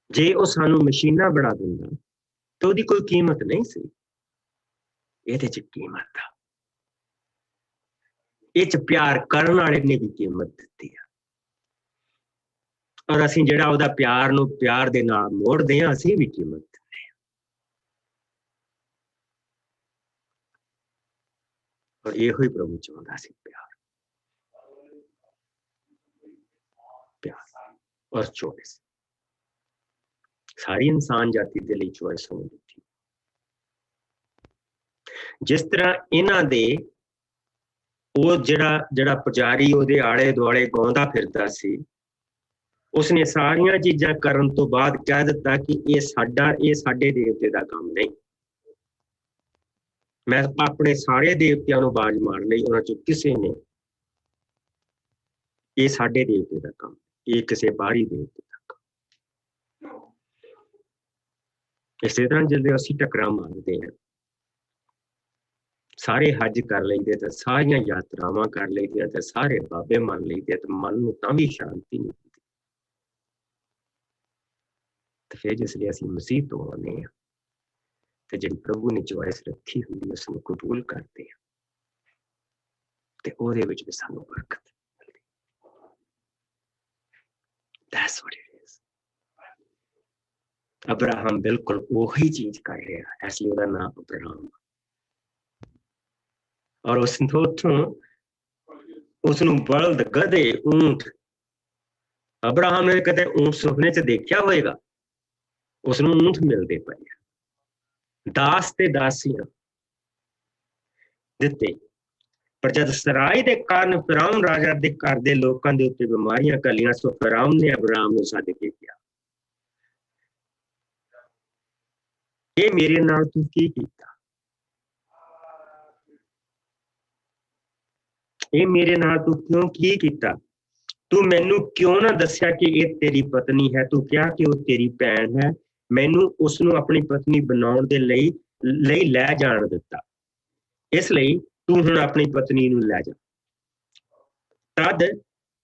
ਜੇ ਉਹ ਸਾਨੂੰ ਮਸ਼ੀਨਾਂ ਬਣਾ ਦਿੰਦਾ ਤਾਂ ਉਹਦੀ ਕੋਈ ਕੀਮਤ ਨਹੀਂ ਸੀ। ਇਹਦੇ ਚ ਕੀਮਤ ਆ, ਇਹ ਚ ਪਿਆਰ ਕਰਨ ਵਾਲੇ ਨੇ ਵੀ ਕੀਮਤ ਦਿੱਤੀ ਆ। ਔਰ ਅਸੀਂ ਜਿਹੜਾ ਉਹਦਾ ਪਿਆਰ ਨੂੰ ਪਿਆਰ ਦੇ ਨਾਲ ਮੋੜਦੇ ਹਾਂ, ਅਸੀਂ ਵੀ ਕੀਮਤ ਦਿੰਦੇ ਹਾਂ। ਔਰ ਇਹੋ ਹੀ ਪ੍ਰਭੂ ਚਾਹੁੰਦਾ ਸੀ, ਪਿਆਰ ਔਰ ਚੋਇਸ। ਸਾਰੀ ਇਨਸਾਨ ਜਾਤੀ ਦੇ ਲਈ ਚੋਇਸ ਹੋਣੀ ਦਿੱਤੀ। ਜਿਸ ਤਰ੍ਹਾਂ ਇਹਨਾਂ ਦੇ ਉਹ ਜਿਹੜਾ ਪੁਜਾਰੀ ਉਹਦੇ ਆਲੇ ਦੁਆਲੇ ਗਾਉਂਦਾ ਫਿਰਦਾ ਸੀ, ਉਸਨੇ ਸਾਰੀਆਂ ਚੀਜ਼ਾਂ ਕਰਨ ਤੋਂ ਬਾਅਦ ਕਹਿ ਦਿੱਤਾ ਕਿ ਇਹ ਸਾਡੇ ਦੇਵਤੇ ਦਾ ਕੰਮ ਨਹੀਂ। ਮੈਂ ਆਪਣੇ ਸਾਰੇ ਦੇਵਤਿਆਂ ਨੂੰ ਆਵਾਜ਼ ਮਾਰ ਲਈ, ਉਹਨਾਂ ਚੋਂ ਕਿਸੇ ਨੇ ਇਹ ਸਾਡੇ ਦੇਵਤੇ ਦਾ ਕੰਮ, ਇਹ ਕਿਸੇ ਬਾਹਰੀ ਦੇਵਤੇ ਦਾ ਕੰਮ। ਇਸੇ ਤਰ੍ਹਾਂ ਜਦੋਂ ਅਸੀਂ ਟਕਰਾ ਮਾਰਦੇ ਹਾਂ, ਸਾਰੇ ਹੱਜ ਕਰ ਲੈਂਦੇ ਤੇ ਸਾਰੀਆਂ ਯਾਤਰਾਵਾਂ ਕਰ ਲੈਂਦੇ ਤੇ ਸਾਰੇ ਬਾਬੇ ਮੰਨ ਲੈਂਦੇ ਤੇ ਮਨ ਨੂੰ ਤਾਂ ਵੀ ਸ਼ਾਂਤੀ ਨਹੀਂ ਹੁੰਦੀ। ਤੇ ਫਿਰ ਜਿਸ ਲਈ ਅਸੀਂ ਮਸੀਹ ਤੋਂ ਆਉਂਦੇ ਹਾਂ ਤੇ ਜਿਹੜੀ ਪ੍ਰਭੂ ਨੇ ਚੋਇਸ ਰੱਖੀ ਹੁੰਦੀ ਉਸ ਨੂੰ ਕਬੂਲ ਕਰਦੇ ਹਾਂ ਤੇ ਉਹਦੇ ਵਿੱਚ ਵੀ ਸਾਨੂੰ ਬਰਕਤ ਮਿਲਦੀ। That's what it is। Abraham ਬਿਲਕੁਲ ਉਹੀ ਚੀਜ਼ ਕਰ ਰਿਹਾ, ਇਸ ਲਈ ਉਹਦਾ ਨਾਮ ਅਬਰਾਹਮ। ਔਰ ਉਸਨੂੰ ਬਲਦ, ਗਧੇ, ਊਂਠ, ਅਬਰਾਹਮ ਨੇ ਕਦੇ ਊਂਠ ਸੁਪਨੇ ਚ ਦੇਖਿਆ ਹੋਏਗਾ, ਉਸਨੂੰ ਊਂਠ ਮਿਲਦੇ ਪਏ, ਦਾਸ ਤੇ ਦਾਸੀਆਂ ਦਿੱਤੇ। ਪਰ ਜਦ ਸਰਾਈ ਦੇ ਕਾਰਨ ਫਿਰੌਨ ਰਾਜਾ ਦੇ ਘਰ ਦੇ ਲੋਕਾਂ ਦੇ ਉੱਤੇ ਬਿਮਾਰੀਆਂ ਘੱਲੀਆਂ, ਸੋ ਫਿਰੌਨ ਨੇ ਅਬਰਾਹਮ ਨੂੰ ਸੱਦ ਕੇ ਕਿਹਾ, ਇਹ ਮੇਰੇ ਨਾਲ ਤੂੰ ਕੀ ਕੀਤਾ? ਇਹ ਮੇਰੇ ਨਾਲ ਤੂੰ ਕਿਉਂ ਕੀ ਕੀਤਾ? ਤੂੰ ਮੈਨੂੰ ਕਿਉਂ ਨਾ ਦੱਸਿਆ ਕਿ ਇਹ ਤੇਰੀ ਪਤਨੀ ਹੈ? ਤੂੰ ਕਿਹਾ ਕਿ ਉਹ ਤੇਰੀ ਭੈਣ ਹੈ। ਮੈਨੂੰ ਉਸਨੂੰ ਆਪਣੀ ਪਤਨੀ ਬਣਾਉਣ ਦੇ ਲਈ ਲੈ ਜਾਣ ਦਿੱਤਾ, ਇਸ ਲਈ ਤੂੰ ਹੁਣ ਆਪਣੀ ਪਤਨੀ ਨੂੰ ਲੈ ਜਾ। ਤਦ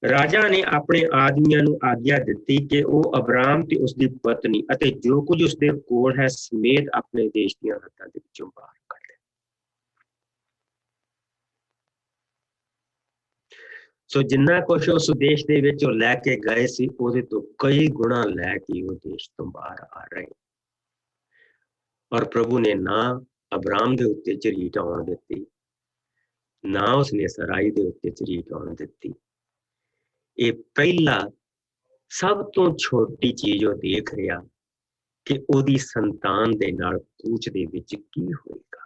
ਰਾਜਾ ਨੇ ਆਪਣੇ ਆਦਮੀਆਂ ਨੂੰ ਆਗਿਆ ਦਿੱਤੀ ਕਿ ਉਹ ਅਬਰਾਮ ਤੇ ਉਸਦੀ ਪਤਨੀ ਅਤੇ ਜੋ ਕੁਝ ਉਸਦੇ ਕੋਲ ਹੈ ਸਮੇਤ ਆਪਣੇ ਦੇਸ਼ ਦੀਆਂ ਹੱਦਾਂ ਦੇ ਵਿੱਚੋਂ ਬਾਹਰ ਕੱਢ ਲੈ। ਸੋ ਜਿੰਨਾ ਕੁਛ ਉਸ ਦੇਸ਼ ਦੇ ਵਿੱਚ ਉਹ ਲੈ ਕੇ ਗਏ ਸੀ, ਉਹਦੇ ਤੋਂ ਕਈ ਗੁਣਾ ਲੈ ਕੇ ਉਹ ਦੇਸ਼ ਤੋਂ ਬਾਹਰ ਆ ਰਹੇ। ਔਰ ਪ੍ਰਭੂ ਨੇ ਨਾ ਅਬਰਾਮ ਦੇ ਉੱਤੇ ਝਰੀਟ ਆਉਣ ਦਿੱਤੀ, ਨਾ ਉਸਨੇ ਸਰਾਈ ਦੇ ਉੱਤੇ ਝਰੀਟ ਆਉਣ ਦਿੱਤੀ। ਇਹ ਪਹਿਲਾ ਸਭ ਤੋਂ ਛੋਟੀ ਚੀਜ਼ ਉਹ ਦੇਖ ਰਿਹਾ ਕਿ ਉਹਦੀ ਸੰਤਾਨ ਦੇ ਨਾਲ ਕੂਚ ਦੇ ਵਿੱਚ ਕੀ ਹੋਏਗਾ।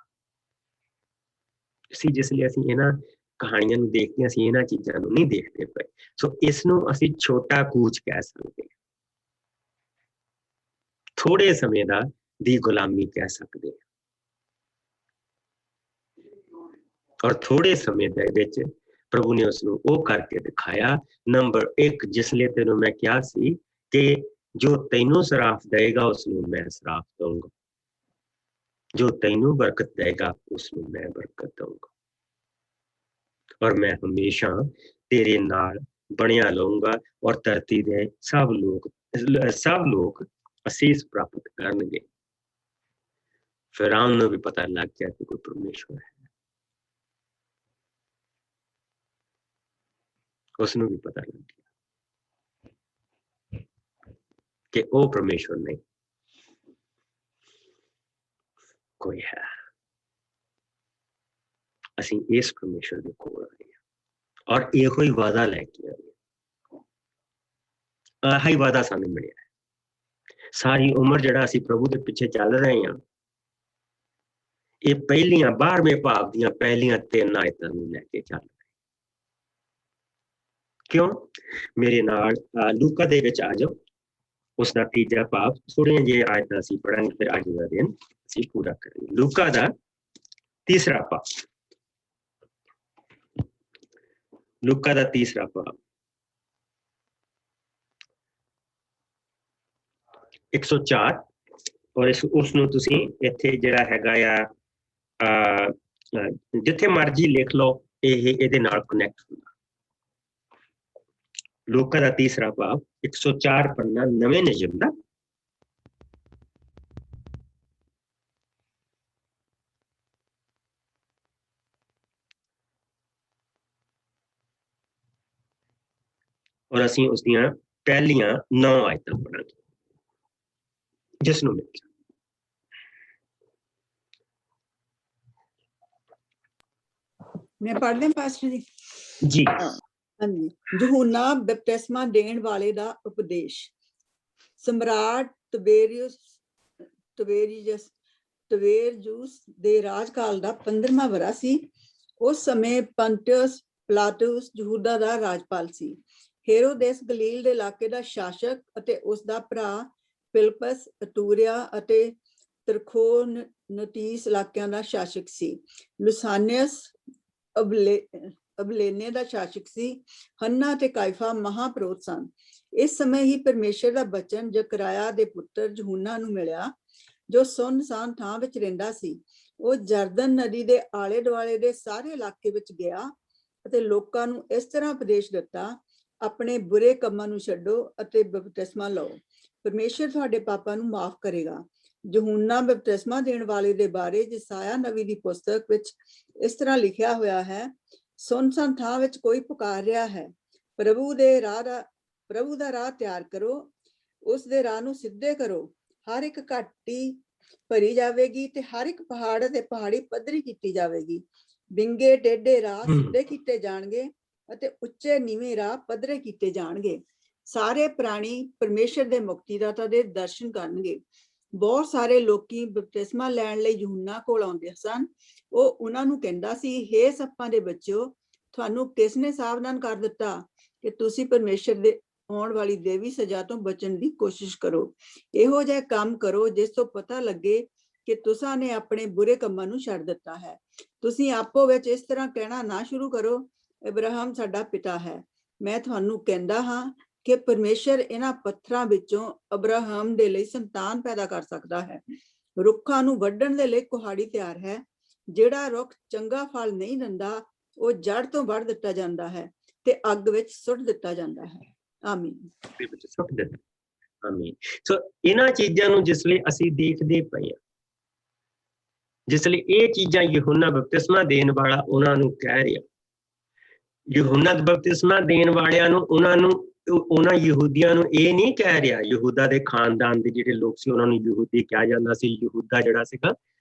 ਜਿਸ ਲਈ ਅਸੀਂ ਇਹਨਾਂ ਕਹਾਣੀਆਂ ਨੂੰ ਦੇਖਦੇ, ਅਸੀਂ ਇਹਨਾਂ ਚੀਜ਼ਾਂ ਨੂੰ ਨਹੀਂ ਦੇਖਦੇ ਪਏ। ਸੋ ਇਸ ਨੂੰ ਅਸੀਂ ਛੋਟਾ ਕੂਚ ਕਹਿ ਸਕਦੇ ਹਾਂ। ਥੋੜੇ ਸਮੇਂ ਦੀ ਗੁਲਾਮੀ ਕਹਿ ਸਕਦੇ ਹਾਂ। ਔਰ ਥੋੜੇ ਸਮੇਂ ਦੇ ਵਿੱਚ ਪ੍ਰਭੂ ਨੇ ਉਸਨੂੰ ਉਹ ਕਰਕੇ ਦਿਖਾਇਆ। ਨੰਬਰ 1, ਜਿਸ ਲਈ ਤੈਨੂੰ ਮੈਂ ਕਿਹਾ ਸੀ ਕਿ ਜੋ ਤੈਨੂੰ ਸਰਾਫ ਦੇਗਾ ਉਸਨੂੰ ਮੈਂ ਸਰਾਫ ਦਊਂਗਾ, ਜੋ ਤੈਨੂੰ ਬਰਕਤ ਦੇਗਾ ਉਸਨੂੰ ਮੈਂ ਬਰਕਤ ਦਊਂਗਾ, ਔਰ ਮੈਂ ਹਮੇਸ਼ਾ ਤੇਰੇ ਨਾਲ ਬਣਿਆ ਰਹੂੰਗਾ, ਔਰ ਧਰਤੀ ਦੇ ਸਭ ਲੋਕ ਅਸੀਸ ਪ੍ਰਾਪਤ ਕਰਨਗੇ। ਫਿਰੌਨ ਨੂੰ ਵੀ ਪਤਾ ਲੱਗ ਗਿਆ ਕਿ ਕੋਈ ਪਰਮੇਸ਼ਵਰ ਹੈ, ਉਸਨੂੰ ਵੀ ਪਤਾ ਲੱਗ ਗਿਆ ਕਿ ਉਹ ਪਰਮੇਸ਼ਵਰ ਨਹੀਂ, ਕੋਈ ਹੈ। ਅਸੀਂ ਇਸ ਪਰਮੇਸ਼ਵਰ ਦੇ ਕੋਲ ਆਏ ਹਾਂ, ਔਰ ਇਹੋ ਹੀ ਵਾਅਦਾ ਲੈ ਕੇ ਆਏ ਹਾਂ। ਆਹੀ ਵਾਅਦਾ ਸਾਨੂੰ ਮਿਲਿਆ ਹੈ। ਸਾਰੀ ਉਮਰ ਜਿਹੜਾ ਅਸੀਂ ਪ੍ਰਭੂ ਦੇ ਪਿੱਛੇ ਚੱਲ ਰਹੇ ਹਾਂ, ਇਹ ਪਹਿਲੀਆਂ 12ਵੇਂ ਭਾਗ ਦੀਆਂ ਪਹਿਲੀਆਂ 3 ਆਇਤਾਂ ਨੂੰ ਲੈ ਕੇ ਚੱਲ ਰਹੇ। ਕਿਉਂ? ਮੇਰੇ ਨਾਲ ਲੂਕਾ ਦੇ ਵਿੱਚ ਆ ਜਾਓ, ਉਸਦਾ 3 ਭਾਗ। ਥੋੜੀਆਂ ਜਿਹੀਆਂ ਆਇਤਾਂ ਅਸੀਂ ਪੜਾਂਗੇ, ਫਿਰ ਅੱਜ ਦਾ ਦਿਨ ਅਸੀਂ ਪੂਰਾ ਕਰਾਂਗੇ। ਲੂਕਾ ਦਾ 3 ਭਾਗ, ਲੂਕਾ ਦਾ 3 ਭਾਗ 104, ਔਰ ਉਸਨੂੰ ਤੁਸੀਂ ਇੱਥੇ ਜਿਹੜਾ ਹੈਗਾ ਆ ਜਿੱਥੇ ਮਰਜੀ ਲਿਖ ਲਓ, ਇਹ ਇਹਦੇ ਨਾਲ ਕਨੈਕਟ ਹੁੰਦਾ। ਲੂਕਾ ਦਾ 3 ਭਾਗ 104 ਪੰਨਾ ਨਵੇਂ ਨਿਯਮ ਦਾ। ਔਰ ਅਸੀਂ ਉਸਦੀਆਂ ਪਹਿਲੀਆਂ 9 ਆਇਤਾਂ ਪੜਾਂਗੇ, ਜਿਸ ਨੂੰ ਮਿਲ ਜਾਏ। मैं पढ़ दें पास्टर जी? जी हाँ जी। यूहन्ना बपतिस्मा देण वाले दा उपदेश। सम्राट तबेरियुस दे राजकाल दा 15वां वरा सी। उस समय पंतियुस पिलातुस यहूदा दा राजपाल सी। हेरोदेस गलील दे इलाके दा शासक अते उस दा भरा फिलिप्पस अतूरिया अते तरखोनतीस इलाकिਆਂ ਦਾ शासक सी। लुसानियस अबलेने ਦਾ शासक ਸੀ। हन्ना ਤੇ ਕਾਇਫਾ ਮਹਾਪੁਰੋਹਿਤ ਸਨ। ਇਸ ਸਮੇਂ ਹੀ ਪਰਮੇਸ਼ਰ ਦਾ ਬਚਨ ਜ਼ਕਰਿਆ ਦੇ ਪੁੱਤਰ ਯਹੂਨਾ ਨੂੰ ਮਿਲਿਆ, ਜੋ ਸੁੰਨਸਾਨ ਥਾਂ ਵਿੱਚ ਰਹਿੰਦਾ ਸੀ। ਉਹ ਜਰਦਨ ਨਦੀ ਦੇ ਆਲੇ ਦੁਆਲੇ ਦੇ ਸਾਰੇ ਇਲਾਕੇ ਵਿੱਚ ਗਿਆ ਅਤੇ ਲੋਕਾਂ ਨੂੰ ਇਸ ਤਰ੍ਹਾਂ ਉਪਦੇਸ਼ ਦਿੱਤਾ, ਆਪਣੇ ਬੁਰੇ ਕੰਮਾਂ ਨੂੰ ਛੱਡੋ ਅਤੇ ਬਪਤਿਸਮਾ ਲਓ, ਪਰਮੇਸ਼ਰ ਤੁਹਾਡੇ ਪਾਪਾਂ ਨੂੰ ਮਾਫ ਕਰੇਗਾ। ਯਹੂਨਾ ਬਪਤਿਸਮਾ ਦੇਣ ਵਾਲੇ ਦੇ ਬਾਰੇ ਯਸਾਇਆ ਨਬੀ ਦੀ ਪੁਸਤਕ ਵਿੱਚ ਇਸ ਤਰ੍ਹਾਂ ਲਿਖਿਆ ਹੋਇਆ ਹੈ, ਸੁੰਨਸਾਨ ਥਾਂ ਵਿੱਚ ਕੋਈ ਪੁਕਾਰ ਰਿਹਾ ਹੈ, ਪ੍ਰਭੂ ਦਾ ਰਾਹ ਤਿਆਰ ਕਰੋ, ਉਸ ਦੇ ਰਾਹ ਨੂੰ ਸਿੱਧੇ ਕਰੋ। ਹਰ ਇੱਕ ਘਾਟੀ ਭਰੀ ਜਾਵੇਗੀ ਤੇ ਹਰ ਇੱਕ ਪਹਾੜ ਅਤੇ ਪਹਾੜੀ ਪੱਧਰੀ ਕੀਤੀ ਜਾਵੇਗੀ। ਵਿੰਗੇ ਟੇਢੇ ਰਾਹ ਸਿੱਧੇ ਕੀਤੇ ਜਾਣਗੇ ਅਤੇ ਉੱਚੇ ਨੀਵੇਂ ਰਾਹ ਪੱਧਰੇ ਕੀਤੇ ਜਾਣਗੇ। ਸਾਰੇ ਪ੍ਰਾਣੀ ਪਰਮੇਸ਼ਰ ਦੇ ਮੁਕਤੀਦਾਤਾ ਦੇ ਦਰਸ਼ਨ ਕਰਨਗੇ। ਬਹੁਤ ਸਾਰੇ ਲੋਕੀ ਬਪਤਿਸਮਾ ਲੈਣ ਲਈ ਯਹੂਨਾ ਕੋਲ ਆਉਂਦੇ ਸਨ। ਉਹ ਉਹਨਾਂ ਨੂੰ ਕਹਿੰਦਾ ਸੀ, ਹੇ ਸੱਪਾਂ ਦੇ ਬੱਚਿਓ, ਤੁਹਾਨੂੰ ਕਿਸ ਨੇ ਸਾਵਧਾਨ ਕਰ ਦਿੱਤਾ ਕਿ ਤੁਸੀਂ ਪਰਮੇਸ਼ਰ ਦੇ ਆਉਣ ਵਾਲੀ ਦੇਵੀ ਸਜ਼ਾ ਤੋਂ ਬਚਣ ਦੀ ਕੋਸ਼ਿਸ਼ ਕਰੋ। ਇਹੋ ਜਿਹਾ ਕੰਮ ਕਰੋ ਜਿਸ ਤੋਂ ਪਤਾ ਲੱਗੇ ਕਿ ਤੁਸਾਂ ਨੇ ਆਪਣੇ ਬੁਰੇ ਕੰਮਾਂ ਨੂੰ ਛੱਡ ਦਿੱਤਾ ਹੈ। ਤੁਸੀਂ ਆਪੋ ਵਿੱਚ ਇਸ ਤਰ੍ਹਾਂ ਕਹਿਣਾ ਨਾ ਸ਼ੁਰੂ ਕਰੋ, ਅਬਰਾਹਮ ਸਾਡਾ ਪਿਤਾ ਹੈ। ਮੈਂ ਤੁਹਾਨੂੰ ਕਹਿੰਦਾ ਹਾਂ ਕਿ ਪਰਮੇਸ਼ਰ ਇਹਨਾਂ ਪੱਥਰਾਂ ਵਿੱਚੋਂ ਅਬਰਾਹਮ ਦੇ ਲਈ ਸੰਤਾਨ ਪੈਦਾ ਕਰ ਸਕਦਾ ਹੈ। ਰੁੱਖਾਂ ਨੂੰ ਵੱਢਣ ਦੇ ਲਈ ਕੁਹਾੜੀ ਤਿਆਰ ਹੈ। ਜਿਹੜਾ ਰੁੱਖ ਚੰਗਾ ਫਲ ਨਹੀਂ ਦਿੰਦਾ, ਉਹ ਜੜ ਤੋਂ ਵੱਢ ਦਿੱਤਾ ਜਾਂਦਾ ਹੈ ਤੇ ਅੱਗ ਵਿੱਚ ਸੁੱਟ ਦਿੱਤਾ ਜਾਂਦਾ ਹੈ। ਆਮੀਨ। ਆਮੀਨ। ਸੋ ਇਹਨਾਂ ਚੀਜ਼ਾਂ ਨੂੰ ਜਿਸ ਲਈ ਅਸੀਂ ਦੇਖਦੇ ਪਏ ਹਾਂ, ਜਿਸ ਲਈ ਇਹ ਚੀਜ਼ਾਂ ਯਹੂਨਾ ਬਪਤਿਸਮਾ ਦੇਣ ਵਾਲਾ ਉਹਨਾਂ ਨੂੰ ਕਹਿ ਰਿਹਾ, ਯਹੂਨਾ ਬਪਤਿਸਮਾ ਦੇਣ ਵਾਲਿਆਂ ਨੂੰ ਉਹਨਾਂ ਯਹੂਦੀਆਂ ਨੂੰ ਇਹ ਨਹੀਂ ਕਹਿ ਰਿਹਾ। ਯਹੂਦਾ ਦੇ ਖਾਨਦਾਨ ਦੇ ਜਿਹੜੇ ਲੋਕ ਸੀ ਉਹਨਾਂ ਨੂੰ ਯਹੂਦੀ ਕਿਹਾ ਜਾਂਦਾ ਸੀ। ਯਹੂਦਾ ਜਿਹੜਾ ਸੀਗਾ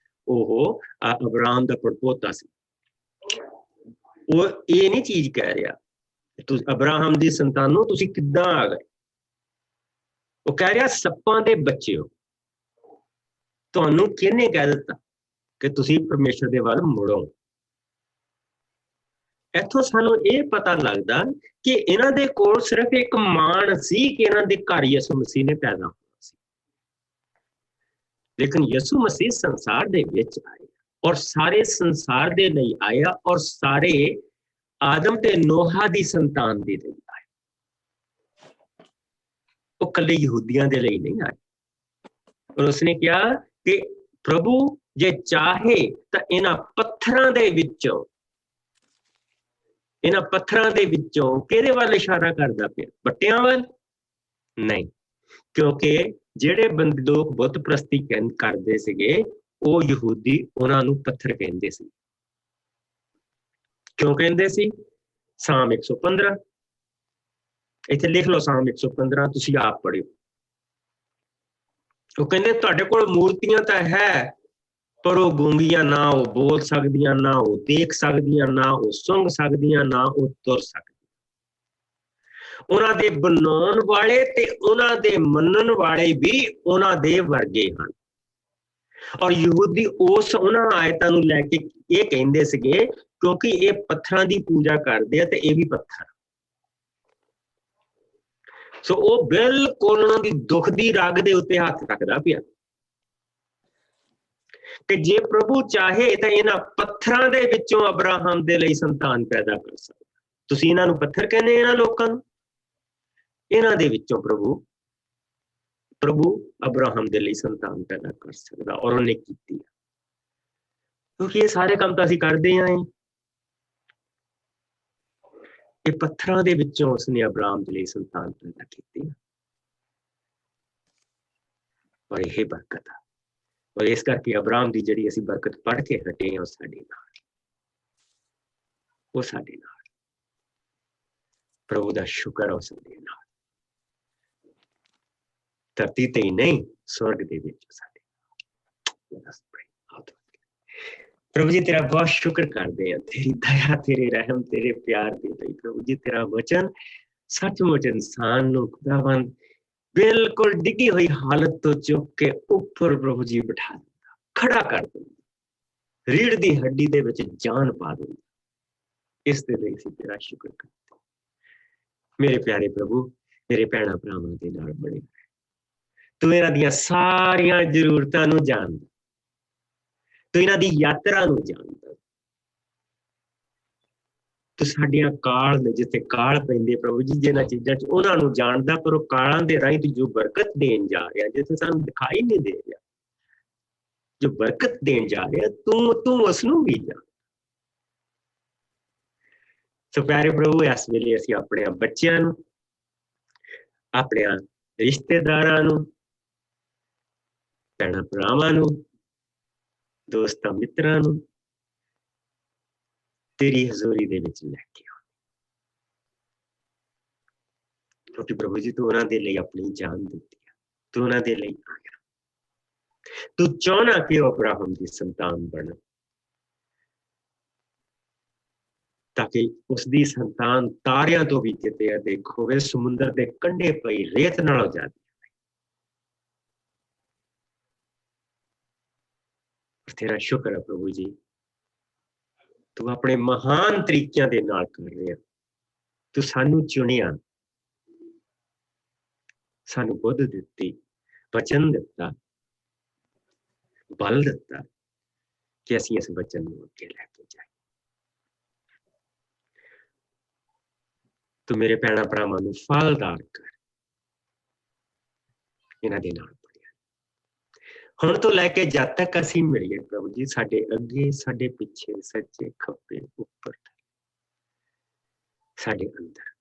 ਉਹ ਅਬਰਾਹਮ ਦਾ ਪੜਪੋਤਾ ਸੀ। ਉਹ ਇਹ ਨਹੀਂ ਚੀਜ਼ ਕਹਿ ਰਿਹਾ ਤੁਸੀਂ ਅਬਰਾਹਮ ਦੀ ਸੰਤਾਨੋ ਤੁਸੀਂ ਕਿੱਦਾਂ ਆ ਗਏ। ਉਹ ਕਹਿ ਰਿਹਾ ਸੱਪਾਂ ਦੇ ਬੱਚਿਓ, ਤੁਹਾਨੂੰ ਕਿਹਨੇ ਕਹਿ ਦਿੱਤਾ ਕਿ ਤੁਸੀਂ ਪਰਮੇਸ਼ਰ ਦੇ ਵੱਲ ਮੁੜੋ। ਇੱਥੋਂ ਸਾਨੂੰ ਇਹ ਪਤਾ ਲੱਗਦਾ ਕਿ ਇਹਨਾਂ ਦੇ ਕੋਲ ਸਿਰਫ ਇੱਕ ਮਾਣ ਸੀ ਕਿ ਇਹਨਾਂ ਦੇ ਘਰ ਯਿਸੂ ਮਸੀਹ ਨੇ ਪੈਦਾ ਹੋਣਾ ਸੀ। लेकिन यसु मसीह संसार दे विच आए और सारे संसार दे लई आया और सारे आदम ते नोहा दी संतान दे लई आए। वो कल्ले यहूदियां दे लई नहीं आए। और उसने कहा कि प्रभु जे चाहे तो इन्हां पत्थरां दे विचों किहदे वल इशारा करदा पिया? बट्टियां वल नहीं, क्योंकि ਜਿਹੜੇ ਬੰਦੇ ਲੋਕ ਬੁੱਤ ਪ੍ਰਸਤੀ ਕਰਦੇ ਸੀਗੇ ਉਹ ਯਹੂਦੀ ਉਹਨਾਂ ਨੂੰ ਪੱਥਰ ਕਹਿੰਦੇ ਸੀ। ਕਿਉਂ ਕਹਿੰਦੇ ਸੀ? ਸਾਮ 115 ਇੱਥੇ ਲਿਖ ਲਓ, ਸਾਮ 115 ਤੁਸੀਂ ਆਪ ਪੜ੍ਹਿਓ। ਉਹ ਕਹਿੰਦੇ ਤੁਹਾਡੇ ਕੋਲ ਮੂਰਤੀਆਂ ਤਾਂ ਹੈ ਪਰ ਉਹ ਗੂੰਗੀਆਂ, ਨਾ ਉਹ ਬੋਲ ਸਕਦੀਆਂ, ਨਾ ਉਹ ਦੇਖ ਸਕਦੀਆਂ, ਨਾ ਉਹ ਸੁੰਘ ਸਕਦੀਆਂ, ਨਾ ਉਹ ਤੁਰ ਸਕਦੀਆਂ। ਉਹਨਾਂ ਦੇ ਬਣਾਉਣ ਵਾਲੇ ਤੇ ਉਹਨਾਂ ਦੇ ਮੰਨਣ ਵਾਲੇ ਵੀ ਉਹਨਾਂ ਦੇ ਵਰਗੇ ਹਨ। ਔਰ ਯਹੂਦੀ ਉਸ ਉਹਨਾਂ ਆਇਤਾਂ ਨੂੰ ਲੈ ਕੇ ਇਹ ਕਹਿੰਦੇ ਸੀਗੇ ਕਿਉਂਕਿ ਇਹ ਪੱਥਰਾਂ ਦੀ ਪੂਜਾ ਕਰਦੇ ਆ ਤੇ ਇਹ ਵੀ ਪੱਥਰ। ਸੋ ਉਹ ਬਿਲਕੁਲ ਉਹਨਾਂ ਦੀ ਦੁੱਖ ਦੀ ਰਗ ਦੇ ਉੱਤੇ ਹੱਥ ਰੱਖਦਾ ਪਿਆ ਕਿ ਜੇ ਪ੍ਰਭੂ ਚਾਹੇ ਤਾਂ ਇਹਨਾਂ ਪੱਥਰਾਂ ਦੇ ਵਿੱਚੋਂ ਅਬਰਾਹਮ ਦੇ ਲਈ ਸੰਤਾਨ ਪੈਦਾ ਕਰ ਸਕਦਾ। ਤੁਸੀਂ ਇਹਨਾਂ ਨੂੰ ਪੱਥਰ ਕਹਿੰਦੇ, ਇਹਨਾਂ ਲੋਕਾਂ ਨੂੰ? ਇਹਨਾਂ ਦੇ ਵਿੱਚੋਂ ਪ੍ਰਭੂ ਅਬਰਾਹਮ ਦੇ ਲਈ ਸੰਤਾਨ ਪੈਦਾ ਕਰ ਸਕਦਾ ਔਰ ਉਹਨੇ ਕੀਤੀ। ਕਿਉਂਕਿ ਇਹ ਸਾਰੇ ਕੰਮ ਤਾਂ ਅਸੀਂ ਕਰਦੇ ਆਂ। ਇਹ ਪੱਥਰਾਂ ਦੇ ਵਿੱਚੋਂ ਉਸਨੇ ਅਬਰਾਹਮ ਦੇ ਲਈ ਸੰਤਾਨ ਪੈਦਾ ਕੀਤੀ ਔਰ ਇਹ ਬਰਕਤ ਆ। ਔਰ ਇਸ ਕਰਕੇ ਅਬਰਾਹਮ ਦੀ ਜਿਹੜੀ ਅਸੀਂ ਬਰਕਤ ਪੜ੍ਹ ਕੇ ਹਟੇ ਹਾਂ ਉਹ ਸਾਡੇ ਨਾਲ ਪ੍ਰਭੂ ਦਾ ਸ਼ੁਕਰ ਹੋ ਸਾਡੇ ਨਾਲ। ਧਰਤੀ ਤੇ ਹੀ ਨਹੀਂ, स्वर्ग ਦੇ ਵਿੱਚ ਸਾਡੇ। ਪ੍ਰਭੂ ਜੀ ਤੇਰਾ ਬਹੁਤ ਸ਼ੁਕਰ ਕਰਦੇ ਹਾਂ, ਤੇਰੀ ਦਇਆ, ਤੇਰੇ ਰਹਿਮ, ਤੇਰੇ ਪਿਆਰ ਦੇ ਲਈ। ਪ੍ਰਭੂ ਜੀ ਤੇਰਾ ਵਚਨ ਸੱਚਮੁੱਚ ਇਨਸਾਨ ਨੂੰ ਖੁਦਾਵੰਦ ਬਿਲਕੁਲ ਡਿੱਗੀ ਹੋਈ ਹਾਲਤ ਤੋਂ ਚੁੱਕ ਕੇ ਉੱਪਰ ਪ੍ਰਭੂ ਜੀ ਬਿਠਾ ਦਿੰਦਾ, ਖੜਾ ਕਰ ਦਿੰਦਾ, ਰੀੜ ਦੀ ਹੱਡੀ ਦੇ ਵਿੱਚ ਜਾਨ ਪਾ ਦਿੰਦਾ। ਇਸ ਦੇ ਲਈ ਅਸੀਂ ਤੇਰਾ ਸ਼ੁਕਰ ਕਰਦੇ। ਮੇਰੇ ਪਿਆਰੇ ਪ੍ਰਭੂ, ਮੇਰੇ ਭੈਣਾਂ ਭਰਾਵਾਂ ਦੇ ਨਾਲ ਬਣੇ ਤੂੰ ਇਹਨਾਂ ਦੀਆਂ ਸਾਰੀਆਂ ਜ਼ਰੂਰਤਾਂ ਨੂੰ ਜਾਣਦਾ, ਤੂੰ ਇਹਨਾਂ ਦੀ ਯਾਤਰਾ ਨੂੰ ਜਾਣਦਾ, ਤੂੰ ਸਾਡੀਆਂ ਕਾਲ ਨੇ ਜਿੱਥੇ ਕਾਲ ਪੈਂਦੇ ਪ੍ਰਭੂ ਜੀ ਜਿਹਨਾਂ ਚੀਜ਼ਾਂ 'ਚ ਉਹਨਾਂ ਨੂੰ ਜਾਣਦਾ, ਪਰ ਉਹ ਕਾਲਾਂ ਦੇ ਰਾਹੀਂ ਤੂੰ ਜੋ ਬਰਕਤ ਦੇਣ ਜਾ ਰਿਹਾ, ਜਿੱਥੇ ਸਾਨੂੰ ਦਿਖਾਈ ਨਹੀਂ ਦੇ ਰਿਹਾ, ਜੋ ਬਰਕਤ ਦੇਣ ਜਾ ਰਿਹਾ, ਤੂੰ ਉਸ ਨੂੰ ਵੀ ਜਾਣ। ਸੋ ਪਿਆਰੇ ਪ੍ਰਭੂ, ਇਸ ਵੇਲੇ ਅਸੀਂ ਆਪਣੇ ਬੱਚਿਆਂ ਨੂੰ, ਆਪਣੇ ਰਿਸ਼ਤੇਦਾਰਾਂ ਨੂੰ, ਭੈਣਾਂ ਭਰਾਵਾਂ ਨੂੰ, ਦੋਸਤਾਂ ਮਿੱਤਰਾਂ ਨੂੰ ਤੇਰੀ ਹਜ਼ੂਰੀ ਦੇ ਵਿੱਚ ਲੈ ਕੇ ਆਓ, ਕਿਉਂਕਿ ਪ੍ਰਭੂ ਜੀ ਤੂੰ ਉਹਨਾਂ ਦੇ ਲਈ ਆਪਣੀ ਜਾਨ ਦਿੱਤੀ ਹੈ, ਤੂੰ ਉਹਨਾਂ ਦੇ ਲਈ ਆਇਆ। ਤੂੰ ਚਾਹੁੰਦਾ ਕਿ ਉਹ ਅਬਰਾਹਮ ਦੀ ਸੰਤਾਨ ਬਣ, ਤਾਕਿ ਉਸਦੀ ਸੰਤਾਨ ਤਾਰਿਆਂ ਤੋਂ ਵੀ ਕਿਤੇ ਅਦਿੱਖ ਹੋਵੇ, ਸਮੁੰਦਰ ਦੇ ਕੰਢੇ ਪਈ ਰੇਤ ਨਾਲੋਂ ਜ਼ਿਆਦਾ। ਤੇਰਾ ਸ਼ੁਕਰ ਹੈ ਪ੍ਰਭੂ ਜੀ, ਤੂੰ ਆਪਣੇ ਮਹਾਨ ਤਰੀਕਿਆਂ ਦੇ ਨਾਲ ਕਰ ਰਿਹਾ। ਤੂੰ ਸਾਨੂੰ ਚੁਣਿਆ, ਸਾਨੂੰ ਬੁੱਧ ਦਿੱਤੀ, ਵਚਨ ਦਿੱਤਾ, ਬਲ ਦਿੱਤਾ ਕਿ ਅਸੀਂ ਇਸ ਵਚਨ ਨੂੰ ਅੱਗੇ ਲੈ ਕੇ ਜਾਈਏ। ਤੂੰ ਮੇਰੇ ਭੈਣਾਂ ਭਰਾਵਾਂ ਨੂੰ ਫਲਦਾਰ ਕਰ, ਇਹਨਾਂ ਦੇ ਨਾਲ ਹੁਣ ਤੋਂ ਲੈ ਕੇ ਜਦ ਤੱਕ ਅਸੀਂ ਮਿਲੀਏ ਪ੍ਰਭੂ ਜੀ, ਸਾਡੇ ਅੱਗੇ, ਸਾਡੇ ਪਿੱਛੇ, ਸੱਜੇ ਖੱਬੇ, ਉੱਪਰ, ਸਾਡੇ ਅੰਦਰ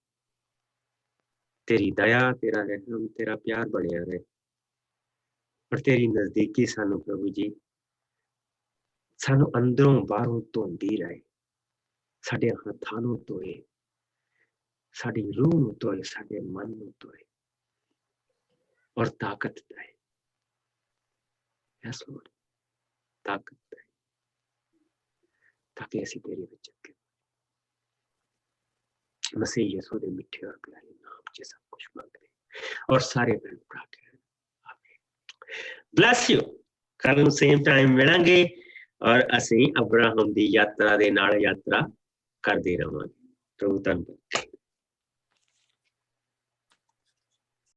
ਤੇਰੀ ਦਇਆ, ਤੇਰਾ ਰਹਿਮ, ਤੇਰਾ ਪਿਆਰ ਬਣਿਆ ਰਹੇ। ਪਰ ਤੇਰੀ ਨਜ਼ਦੀਕੀ ਸਾਨੂੰ ਪ੍ਰਭੂ ਜੀ, ਸਾਨੂੰ ਅੰਦਰੋਂ ਬਾਹਰੋਂ ਧੋਂਦੀ ਰਹੇ, ਸਾਡੇ ਹੱਥਾਂ ਨੂੰ ਧੋਏ, ਸਾਡੀ ਰੂਹ ਨੂੰ ਧੋਏ, ਸਾਡੇ ਮਨ ਨੂੰ ਧੋਏ ਔਰ ਤਾਕਤ ਦੇ। Yes, Lord, ਤਾਕਤ ਦੇ, ਤਾਕਿ ਅਸੀਂ ਤੇਰੇ ਵਿੱਚ ਅੱਗੇ ਮਸੀਹ ਯਿਸੂ ਦੇ ਮਿੱਠੇ ਔਰ ਪਿਆਰੇ ਨਾਮ 'ਚ ਸਭ ਕੁਝ ਮੰਗਦੇ ਔਰ ਸਾਰੇ ਭੈਣ ਭਰਾ ਕਹਿਣ ਆਮੀਨ। Bless you. ਕੱਲ ਨੂੰ ਸੇਮ ਟਾਈਮ ਮਿਲਾਂਗੇ ਔਰ ਅਸੀਂ ਅਬਰਾਹਮ ਦੀ ਯਾਤਰਾ ਦੇ ਨਾਲ ਯਾਤਰਾ ਕਰਦੇ ਰਹਾਂਗੇ। ਪ੍ਰਭੂ ਧੰਨਵਾਦ।